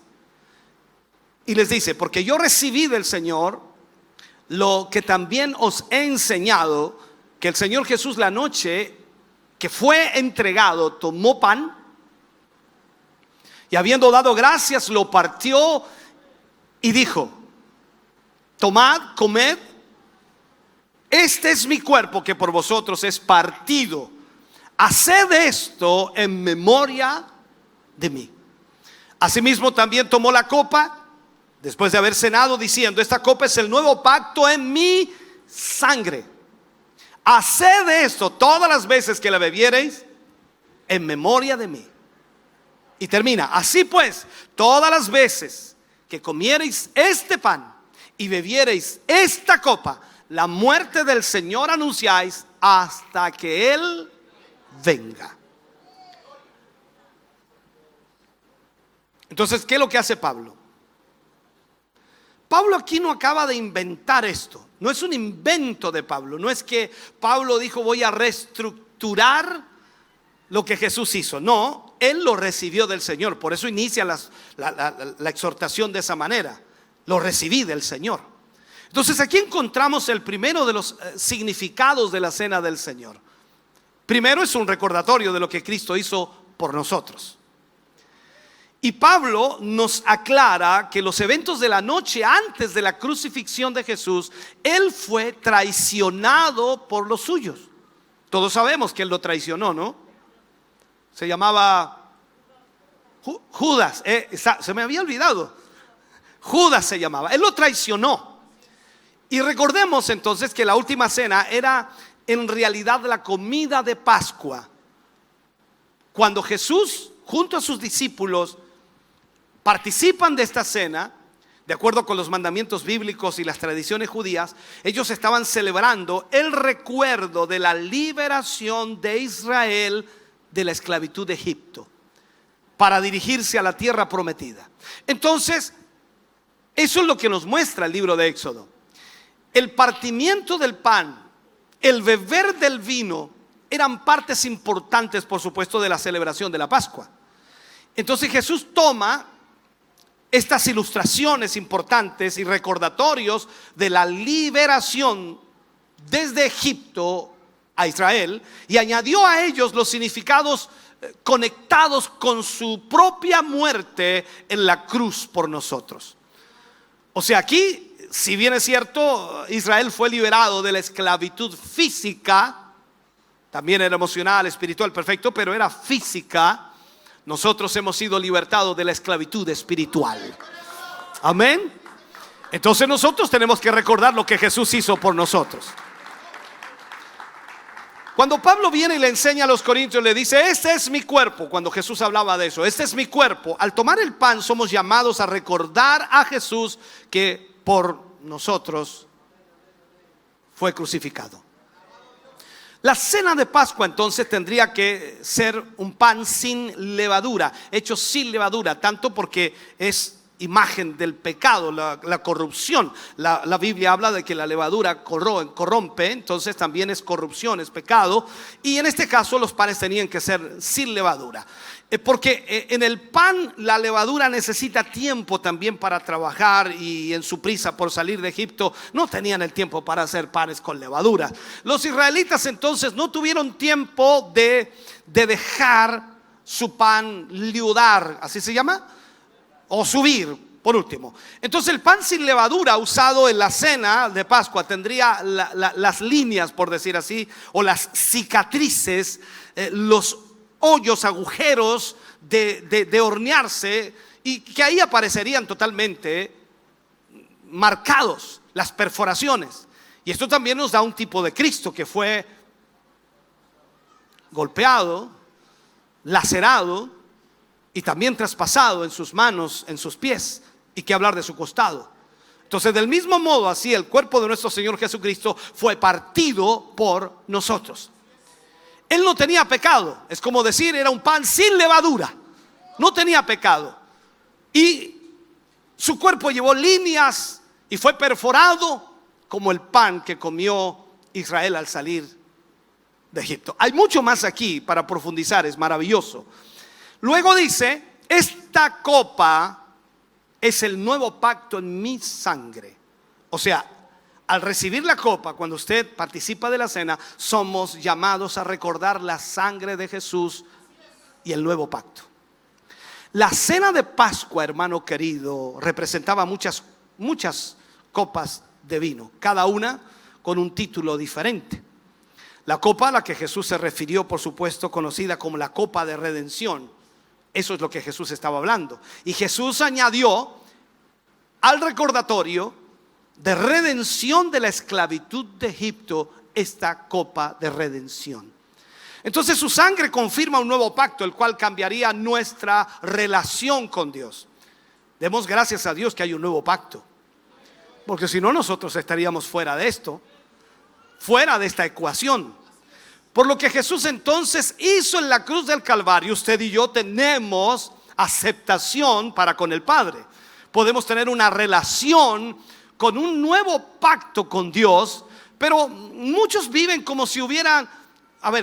y les dice: porque yo recibí del Señor lo que también os he enseñado, que el Señor Jesús, la noche que fue entregado, tomó pan y habiendo dado gracias, lo partió y dijo: tomad, comed, este es mi cuerpo que por vosotros es partido. Haced esto en memoria de mí. Asimismo también tomó la copa después de haber cenado, diciendo: esta copa es el nuevo pacto en mi sangre. Haced esto todas las veces que la bebiereis en memoria de mí. Y termina: así pues, todas las veces que comiereis este pan y bebiereis esta copa, la muerte del Señor anunciáis hasta que Él venga. Entonces, ¿qué es lo que hace Pablo? Pablo aquí no acaba de inventar esto. No es un invento de Pablo. No es que Pablo dijo: voy a reestructurar lo que Jesús hizo. No, él lo recibió del Señor. Por eso inicia la exhortación de esa manera. Lo recibí del Señor. Entonces aquí encontramos el primero de los significados de la cena del Señor. Primero, es un recordatorio de lo que Cristo hizo por nosotros. Y Pablo nos aclara que los eventos de la noche antes de la crucifixión de Jesús, Él fue traicionado por los suyos. Todos sabemos que Él lo traicionó, ¿no? Se llamaba Judas, se me había olvidado. Judas se llamaba, Él lo traicionó. Y recordemos entonces que la última cena era en realidad la comida de Pascua, cuando Jesús junto a sus discípulos participan de esta cena. De acuerdo con los mandamientos bíblicos y las tradiciones judías, ellos estaban celebrando el recuerdo de la liberación de Israel de la esclavitud de Egipto, para dirigirse a la tierra prometida. Entonces, eso es lo que nos muestra el libro de Éxodo. El partimiento del pan, el beber del vino, eran partes importantes, por supuesto, de la celebración de la Pascua. Entonces Jesús toma estas ilustraciones importantes y recordatorios de la liberación desde Egipto a Israel, y añadió a ellos los significados conectados con su propia muerte en la cruz por nosotros. O sea, aquí, si bien es cierto, Israel fue liberado de la esclavitud física, también era emocional, espiritual, perfecto, pero era física. Nosotros hemos sido libertados de la esclavitud espiritual. Amén. Entonces nosotros tenemos que recordar lo que Jesús hizo por nosotros. Cuando Pablo viene y le enseña a los corintios, le dice: este es mi cuerpo. Cuando Jesús hablaba de eso, este es mi cuerpo. Al tomar el pan somos llamados a recordar a Jesús que por nosotros fue crucificado. La cena de Pascua entonces tendría que ser un pan sin levadura, hecho sin levadura, tanto porque es imagen del pecado, la corrupción. La Biblia habla de que la levadura corrompe, entonces también es corrupción, es pecado. Y en este caso los panes tenían que ser sin levadura, porque en el pan la levadura necesita tiempo también para trabajar, y en su prisa por salir de Egipto no tenían el tiempo para hacer panes con levadura. Los israelitas entonces no tuvieron tiempo de dejar su pan liudar, así se llama, o subir, por último. Entonces el pan sin levadura usado en la cena de Pascua tendría las líneas, por decir así, o las cicatrices, los hoyos, agujeros de hornearse, y que ahí aparecerían totalmente marcados las perforaciones. Y esto también nos da un tipo de Cristo que fue golpeado, lacerado y también traspasado en sus manos, en sus pies, y que hablar de su costado. Entonces, del mismo modo, así el cuerpo de nuestro Señor Jesucristo fue partido por nosotros. Él no tenía pecado, es como decir, era un pan sin levadura, no tenía pecado, y su cuerpo llevó líneas y fue perforado como el pan que comió Israel al salir de Egipto. Hay mucho más aquí para profundizar, es maravilloso. Luego dice: esta copa es el nuevo pacto en mi sangre. O sea, al recibir la copa, cuando usted participa de la cena, somos llamados a recordar la sangre de Jesús y el nuevo pacto. La cena de Pascua, hermano querido, representaba muchas copas de vino, cada una con un título diferente. La copa a la que Jesús se refirió, por supuesto, conocida como la copa de redención. Eso es lo que Jesús estaba hablando. Y Jesús añadió al recordatorio de redención de la esclavitud de Egipto esta copa de redención. Entonces su sangre confirma un nuevo pacto, el cual cambiaría nuestra relación con Dios. Demos gracias a Dios que hay un nuevo pacto, porque si no, nosotros estaríamos fuera de esto, fuera de esta ecuación. Por lo que Jesús entonces hizo en la cruz del Calvario, usted y yo tenemos aceptación para con el Padre. Podemos tener una relación con un nuevo pacto con Dios, pero muchos viven como si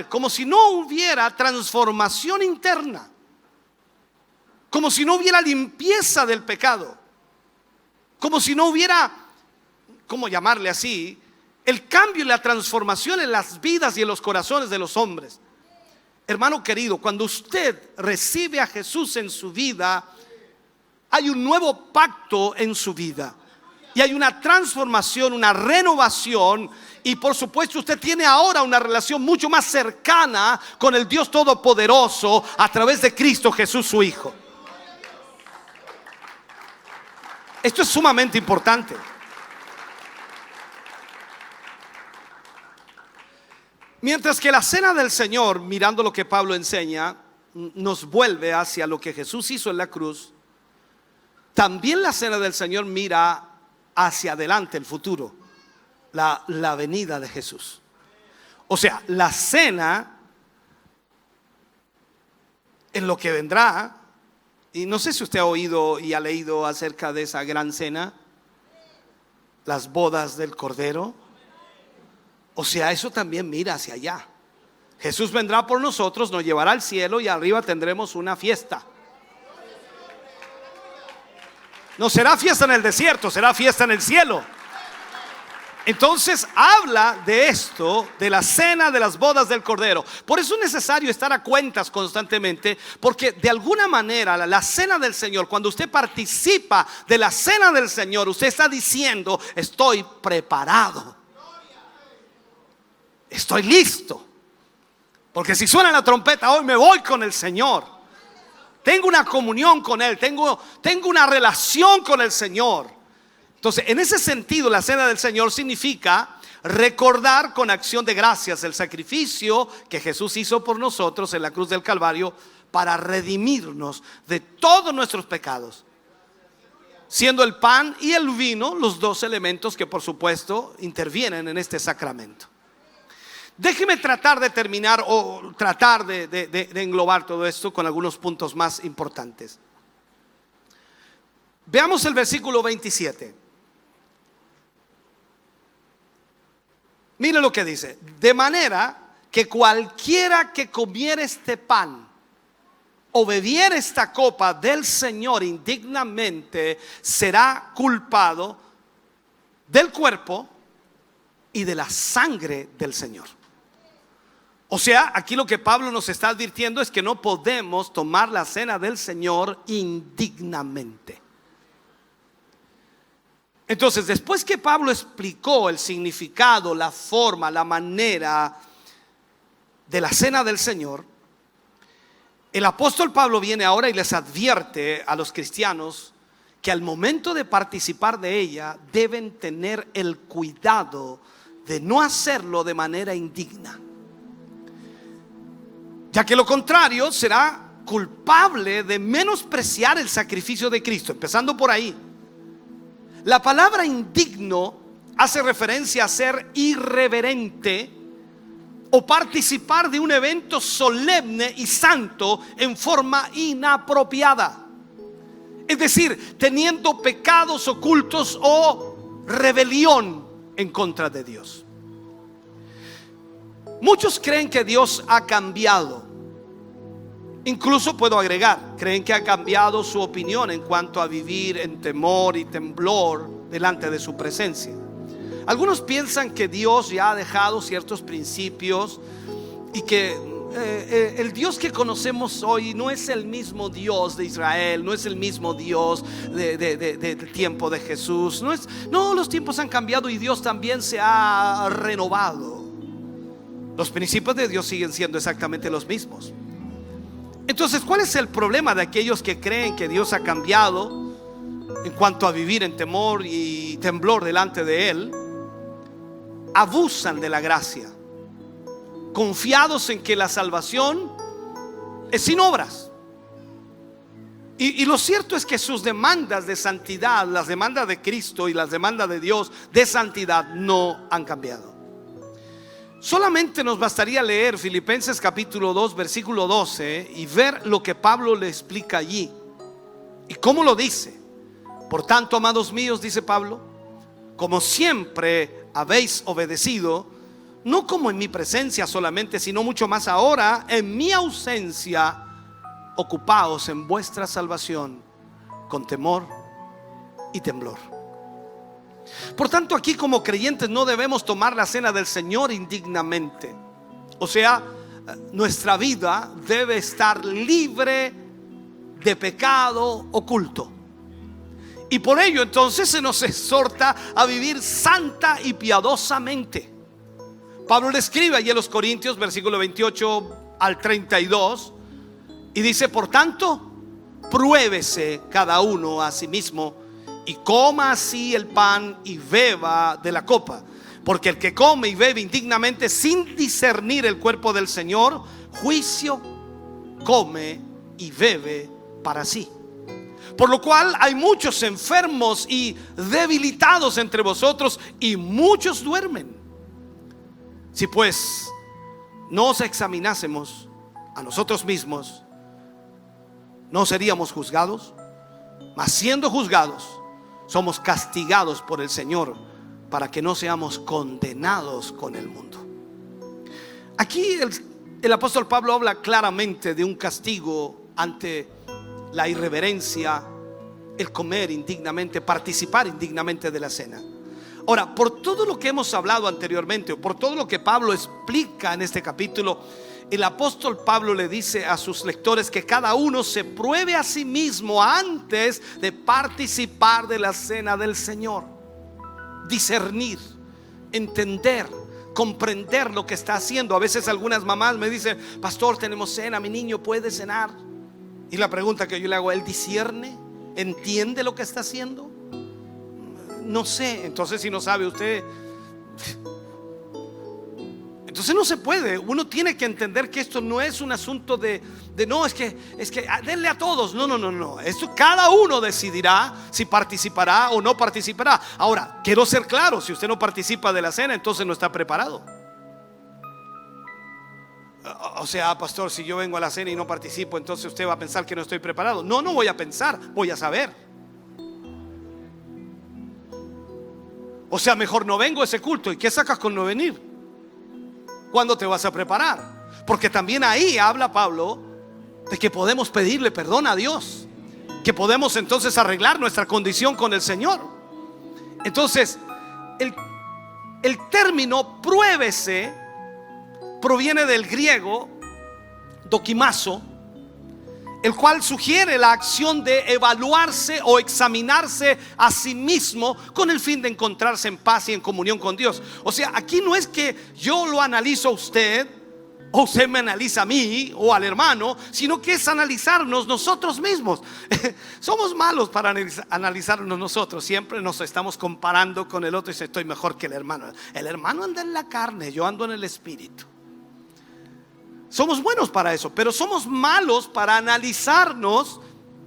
como si no hubiera transformación interna, como si no hubiera limpieza del pecado, como si no hubiera cómo llamarle así, el cambio y la transformación en las vidas y en los corazones de los hombres. Hermano querido, cuando usted recibe a Jesús en su vida, hay un nuevo pacto en su vida. Y hay una transformación, una renovación. Y por supuesto usted tiene ahora una relación mucho más cercana con el Dios Todopoderoso a través de Cristo Jesús su Hijo. Esto es sumamente importante. Mientras que la cena del Señor, mirando lo que Pablo enseña, nos vuelve hacia lo que Jesús hizo en la cruz, también la cena del Señor mira hacia adelante, el futuro, la venida de Jesús. O sea, la cena en lo que vendrá. Y no sé si usted ha oído y ha leído acerca de esa gran cena, las bodas del Cordero. O sea, eso también mira hacia allá. Jesús vendrá por nosotros, nos llevará al cielo y arriba tendremos una fiesta. No será fiesta en el desierto, será fiesta en el cielo. Entonces habla de esto, de la cena de las bodas del Cordero. Por eso es necesario estar a cuentas constantemente, porque de alguna manera la cena del Señor, cuando usted participa de la cena del Señor, usted está diciendo: estoy preparado, estoy listo, porque si suena la trompeta hoy me voy con el Señor. Tengo una comunión con Él, tengo una relación con el Señor. Entonces, en ese sentido, la cena del Señor significa recordar con acción de gracias el sacrificio que Jesús hizo por nosotros en la cruz del Calvario para redimirnos de todos nuestros pecados, siendo el pan y el vino los dos elementos que por supuesto intervienen en este sacramento. Déjeme tratar de terminar o tratar de englobar todo esto con algunos puntos más importantes. Veamos el versículo 27. Mire lo que dice: de manera que cualquiera que comiera este pan o bebiera esta copa del Señor indignamente será culpado del cuerpo y de la sangre del Señor. O sea, aquí lo que Pablo nos está advirtiendo es que no podemos tomar la cena del Señor indignamente. Entonces, después que Pablo explicó el significado, la forma, la manera de la cena del Señor, el apóstol Pablo viene ahora y les advierte a los cristianos que al momento de participar de ella deben tener el cuidado de no hacerlo de manera indigna, ya que lo contrario será culpable de menospreciar el sacrificio de Cristo. Empezando por ahí, la palabra indigno hace referencia a ser irreverente o participar de un evento solemne y santo en forma inapropiada, es decir, teniendo pecados ocultos o rebelión en contra de Dios. Muchos creen que Dios ha cambiado. Incluso puedo agregar, creen que ha cambiado su opinión en cuanto a vivir en temor y temblor delante de su presencia. Algunos piensan que Dios ya ha dejado ciertos principios y que el Dios que conocemos hoy no es el mismo Dios de Israel, no es el mismo Dios del tiempo de Jesús. No, los tiempos han cambiado y Dios también se ha renovado. Los principios de Dios siguen siendo exactamente los mismos. Entonces, ¿cuál es el problema de aquellos que creen que Dios ha cambiado en cuanto a vivir en temor y temblor delante de Él? Abusan de la gracia, confiados en que la salvación es sin obras. Y lo cierto es que sus demandas de santidad, las demandas de Cristo y las demandas de Dios de santidad no han cambiado. Solamente nos bastaría leer Filipenses capítulo 2 versículo 12 y ver lo que Pablo le explica allí y cómo lo dice. Por tanto, amados míos, dice Pablo, como siempre habéis obedecido, no como en mi presencia solamente, sino mucho más ahora en mi ausencia, ocupaos en vuestra salvación con temor y temblor. Por tanto, aquí como creyentes no debemos tomar la cena del Señor indignamente. O sea, nuestra vida debe estar libre de pecado oculto. Y por ello entonces se nos exhorta a vivir santa y piadosamente. Pablo le escribe allí a los Corintios, versículo 28 al 32, y dice: por tanto, pruébese cada uno a sí mismo, y coma así el pan y beba de la copa. Porque el que come y bebe indignamente sin discernir el cuerpo del Señor, juicio come y bebe para sí. Por lo cual hay muchos enfermos y debilitados entre vosotros, y muchos duermen. Si pues nos examinásemos a nosotros mismos, ¿no seríamos juzgados? Mas siendo juzgados, somos castigados por el Señor, para que no seamos condenados con el mundo. Aquí el apóstol Pablo habla claramente de un castigo ante la irreverencia, el comer indignamente, participar indignamente de la cena. Ahora, por todo lo que hemos hablado anteriormente, o por todo lo que Pablo explica en este capítulo, el apóstol Pablo le dice a sus lectores que cada uno se pruebe a sí mismo antes de participar de la cena del Señor. Discernir, entender, comprender lo que está haciendo. A veces algunas mamás me dicen: pastor, tenemos cena, mi niño puede cenar. Y la pregunta que yo le hago: ¿él discierne? ¿Entiende lo que está haciendo? No sé. Entonces, si no sabe usted, entonces no se puede. Uno tiene que entender que esto no es un asunto de no, es que denle a todos. No. Esto cada uno decidirá si participará o no participará. Ahora, quiero ser claro: si usted no participa de la cena, entonces no está preparado. O sea, pastor, si yo vengo a la cena y no participo, entonces usted va a pensar que no estoy preparado. No voy a pensar, voy a saber. O sea, mejor no vengo a ese culto. ¿Y qué sacas con no venir? ¿Cuándo te vas a preparar? Porque también ahí habla Pablo de que podemos pedirle perdón a Dios, que podemos entonces arreglar nuestra condición con el Señor. Entonces, el término pruébese proviene del griego dokimazo, el cual sugiere la acción de evaluarse o examinarse a sí mismo con el fin de encontrarse en paz y en comunión con Dios. O sea, aquí no es que yo lo analizo a usted, o usted me analiza a mí o al hermano, sino que es analizarnos nosotros mismos. Somos malos para analizarnos nosotros. Siempre nos estamos comparando con el otro y dice: estoy mejor que el hermano. El hermano anda en la carne, yo ando en el espíritu. Somos buenos para eso, pero somos malos para analizarnos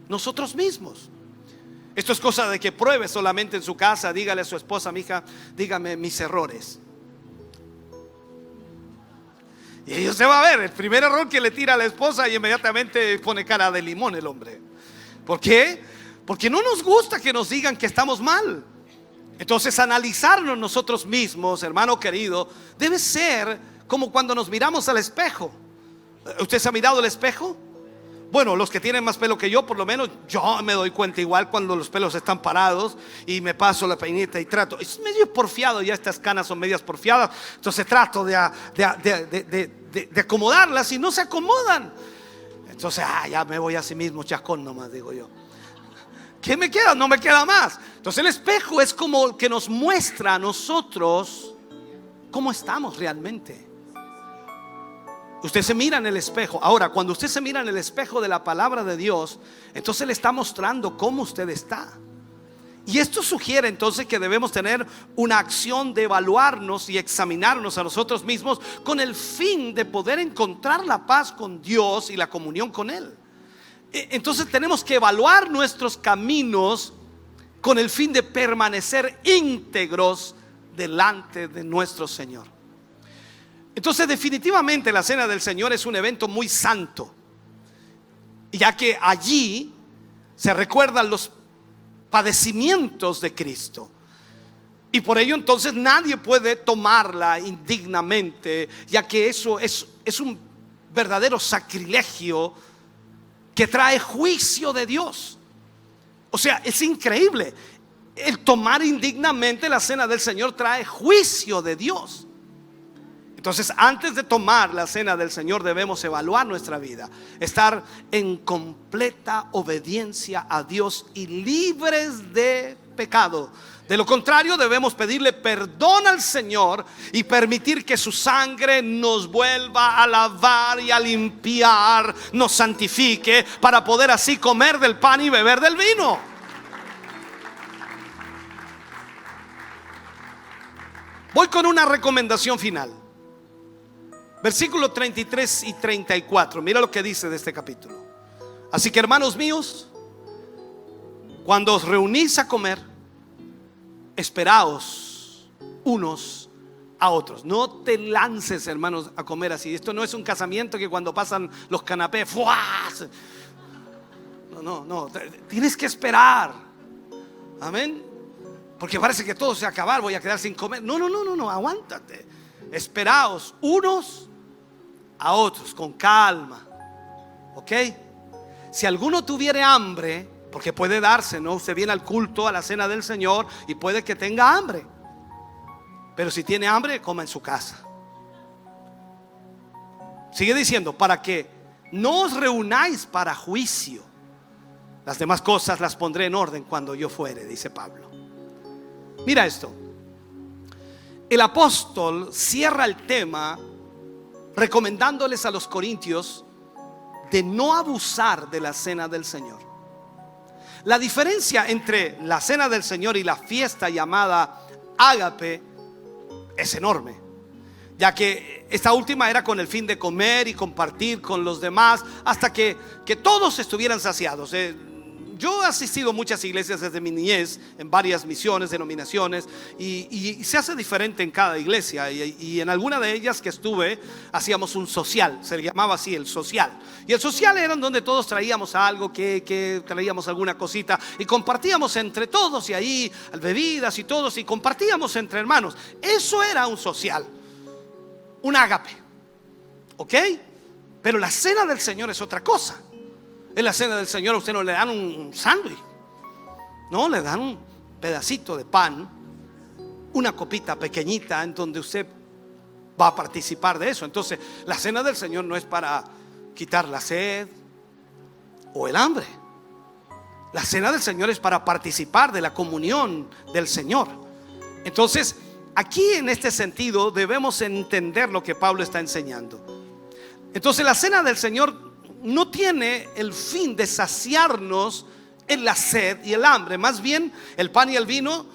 nosotros mismos. Esto es cosa de que pruebe solamente en su casa. Dígale a su esposa: mija, dígame mis errores. Y ellos se va a ver el primer error que le tira a la esposa, y inmediatamente pone cara de limón el hombre. ¿Por qué? Porque no nos gusta que nos digan que estamos mal. Entonces, analizarnos nosotros mismos, hermano querido, debe ser como cuando nos miramos al espejo. ¿Usted se ha mirado al espejo? Bueno, los que tienen más pelo que yo, por lo menos yo me doy cuenta igual cuando los pelos están parados y me paso la peineta y trato. Es medio porfiado, ya estas canas son medias porfiadas. Entonces trato de acomodarlas y no se acomodan. Entonces, ya me voy a sí mismo, chascón nomás, digo yo. ¿Qué me queda? No me queda más. Entonces el espejo es como que nos muestra a nosotros cómo estamos realmente. Usted se mira en el espejo. Ahora, cuando usted se mira en el espejo de la palabra de Dios, entonces le está mostrando cómo usted está. Y esto sugiere entonces que debemos tener una acción de evaluarnos y examinarnos a nosotros mismos con el fin de poder encontrar la paz con Dios y la comunión con Él. Entonces tenemos que evaluar nuestros caminos con el fin de permanecer íntegros delante de nuestro Señor. Entonces, definitivamente la cena del Señor es un evento muy santo, ya que allí se recuerdan los padecimientos de Cristo. Y por ello entonces nadie puede tomarla indignamente, ya que eso es un verdadero sacrilegio que trae juicio de Dios. O sea, es increíble. el tomar indignamente la cena del Señor trae juicio de Dios. Entonces, antes de tomar la cena del Señor debemos evaluar nuestra vida, estar en completa obediencia a Dios y libres de pecado. De lo contrario, debemos pedirle perdón al Señor y permitir que su sangre nos vuelva a lavar y a limpiar, nos santifique, para poder así comer del pan y beber del vino. Voy con una recomendación final. Versículos 33 y 34. Mira lo que dice de este capítulo. Así que, hermanos míos, cuando os reunís a comer, esperaos unos a otros. No te lances, hermanos, a comer así. Esto no es un casamiento que cuando pasan los canapés, ¡fuas! No, tienes que esperar. Amén. Porque parece que todo se va a acabar, voy a quedar sin comer. No, aguántate. Esperaos unos a otros con calma. ¿Ok? Si alguno tuviere hambre, porque puede darse, ¿no? Usted viene al culto, a la cena del Señor, y puede que tenga hambre. Pero si tiene hambre, coma en su casa. Sigue diciendo, para que no os reunáis para juicio. Las demás cosas las pondré en orden cuando yo fuere, dice Pablo. Mira esto. El apóstol cierra el tema recomendándoles a los corintios de no abusar de la cena del Señor. La diferencia entre la cena del Señor y la fiesta llamada ágape es enorme, ya que esta última era con el fin de comer y compartir con los demás hasta que todos estuvieran saciados. Yo he asistido a muchas iglesias desde mi niñez, en varias misiones, denominaciones, y se hace diferente en cada iglesia. Y en alguna de ellas que estuve, hacíamos un social, se le llamaba así, el social. Y el social era donde todos traíamos algo, que traíamos alguna cosita y compartíamos entre todos, y ahí bebidas y todos, y compartíamos entre hermanos. Eso era un social, un ágape, ¿ok? Pero la cena del Señor es otra cosa. En la cena del Señor a usted no le dan un sándwich, no, le dan un pedacito de pan, una copita pequeñita en donde usted va a participar de eso. Entonces, la cena del Señor no es para quitar la sed o el hambre. La cena del Señor es para participar de la comunión del Señor. Entonces, aquí en este sentido debemos entender lo que Pablo está enseñando. Entonces, la cena del Señor no tiene el fin de saciarnos en la sed y el hambre. Más bien, el pan y el vino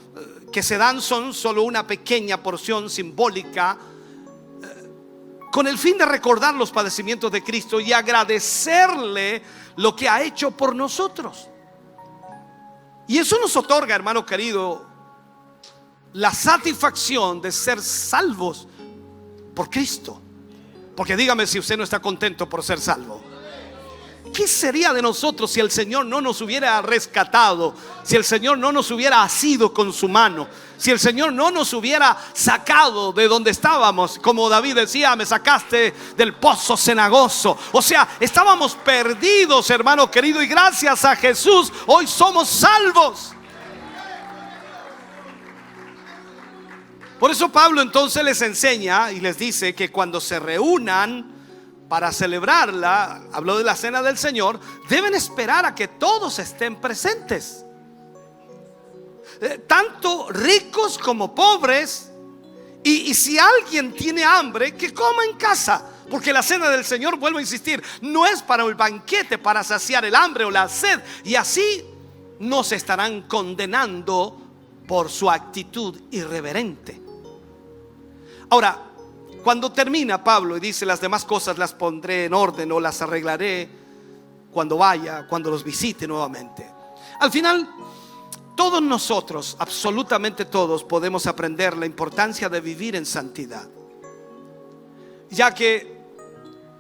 que se dan son solo una pequeña porción simbólica, con el fin de recordar los padecimientos de Cristo y agradecerle lo que ha hecho por nosotros. Y eso nos otorga, hermano querido, la satisfacción de ser salvos por Cristo. Porque dígame si usted no está contento por ser salvo. ¿Qué sería de nosotros si el Señor no nos hubiera rescatado? Si el Señor no nos hubiera asido con su mano, si el Señor no nos hubiera sacado de donde estábamos, como David decía, me sacaste del pozo cenagoso. O sea, estábamos perdidos, hermano querido, y gracias a Jesús hoy somos salvos. Por eso Pablo entonces les enseña y les dice que cuando se reúnan para celebrarla, habló de la cena del Señor, deben esperar a que todos estén presentes, tanto ricos como pobres. Y si alguien tiene hambre, que coma en casa, porque la cena del Señor, vuelvo a insistir, no es para el banquete, para saciar el hambre o la sed. Y así no se estarán condenando por su actitud irreverente. Ahora, cuando termina Pablo y dice las demás cosas las pondré en orden o las arreglaré cuando vaya, cuando los visite nuevamente. Al final, todos nosotros, absolutamente todos, podemos aprender la importancia de vivir en santidad. Ya que,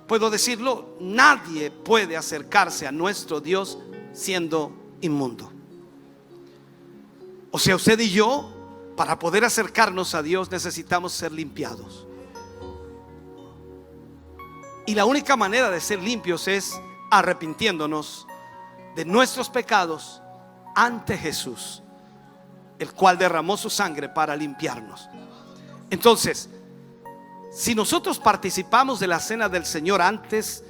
puedo decirlo, nadie puede acercarse a nuestro Dios siendo inmundo. O sea, usted y yo, para poder acercarnos a Dios necesitamos ser limpiados. Y la única manera de ser limpios es arrepintiéndonos de nuestros pecados ante Jesús. el cual derramó su sangre para limpiarnos. Entonces, si nosotros participamos de la cena del Señor antes,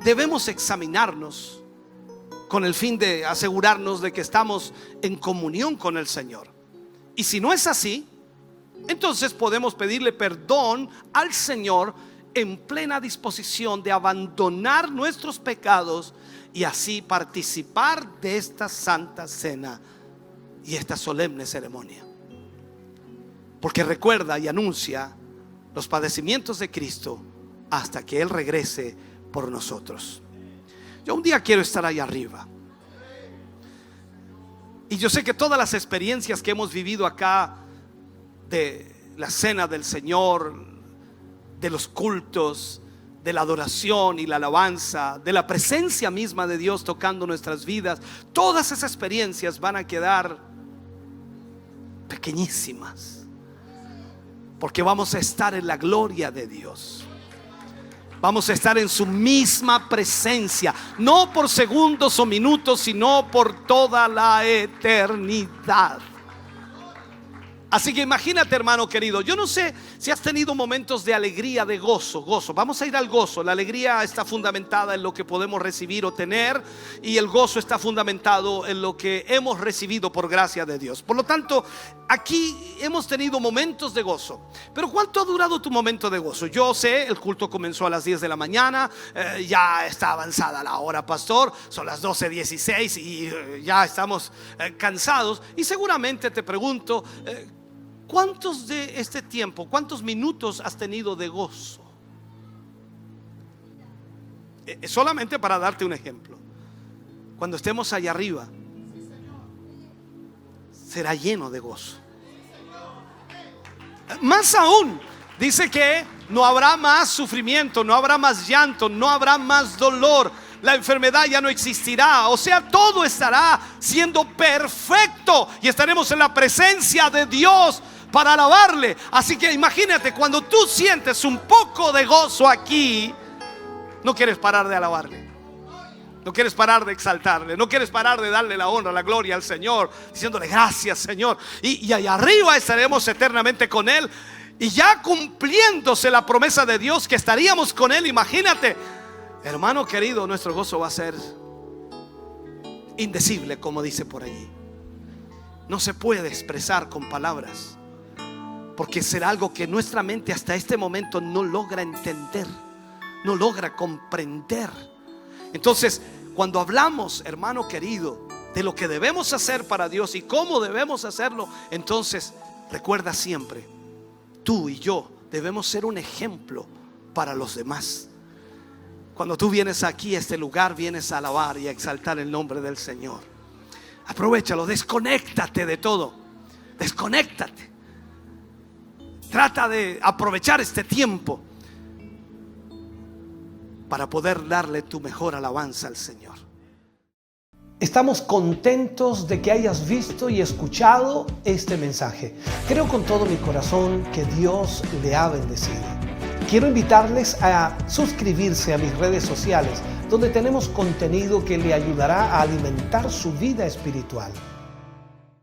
debemos examinarnos con el fin de asegurarnos de que estamos en comunión con el Señor. Y si no es así, entonces podemos pedirle perdón al Señor en plena disposición de abandonar nuestros pecados y así participar de esta santa cena y esta solemne ceremonia. Porque recuerda y anuncia los padecimientos de Cristo hasta que Él regrese por nosotros. Yo un día quiero estar ahí arriba. Y yo sé que todas las experiencias que hemos vivido acá, de la cena del Señor, de los cultos, de la adoración y la alabanza, de la presencia misma de Dios tocando nuestras vidas, todas esas experiencias van a quedar pequeñísimas, porque vamos a estar en la gloria de Dios. Vamos a estar en su misma presencia, no por segundos o minutos, sino por toda la eternidad. Así que imagínate, hermano querido, yo no sé si has tenido momentos de alegría, de gozo. Vamos a ir al gozo. La alegría está fundamentada en lo que podemos recibir o tener, y el gozo está fundamentado en lo que hemos recibido por gracia de Dios. Por lo tanto, aquí hemos tenido momentos de gozo. Pero ¿cuánto ha durado tu momento de gozo? Yo sé, el culto comenzó a las 10 de la mañana, ya está avanzada la hora, pastor. Son las 12:16 y ya estamos cansados. Y seguramente te pregunto, ¿cuántos de este tiempo, cuántos minutos has tenido de gozo? Solamente para darte un ejemplo. Cuando estemos allá arriba, será lleno de gozo. Más aún, dice que no habrá más sufrimiento, no habrá más llanto, no habrá más dolor. La enfermedad ya no existirá. O sea, todo estará siendo perfecto y estaremos en la presencia de Dios para alabarle. Así que imagínate, cuando tú sientes un poco de gozo aquí, no quieres parar de alabarle, no quieres parar de exaltarle, no quieres parar de darle la honra, la gloria al Señor, diciéndole gracias, Señor. Y allá arriba estaremos eternamente con Él, y ya cumpliéndose la promesa de Dios que estaríamos con Él. Imagínate, hermano querido, nuestro gozo va a ser indecible, como dice por allí. No se puede expresar con palabras, porque será algo que nuestra mente hasta este momento no logra entender, no logra comprender. Entonces, cuando hablamos, hermano querido, de lo que debemos hacer para Dios y cómo debemos hacerlo, entonces recuerda siempre, tú y yo debemos ser un ejemplo para los demás. Cuando tú vienes aquí a este lugar, vienes a alabar y a exaltar el nombre del Señor. Aprovéchalo, desconéctate de todo, desconéctate. Trata de aprovechar este tiempo para poder darle tu mejor alabanza al Señor. Estamos contentos de que hayas visto y escuchado este mensaje. Creo con todo mi corazón que Dios le ha bendecido. Quiero invitarles a suscribirse a mis redes sociales, donde tenemos contenido que le ayudará a alimentar su vida espiritual.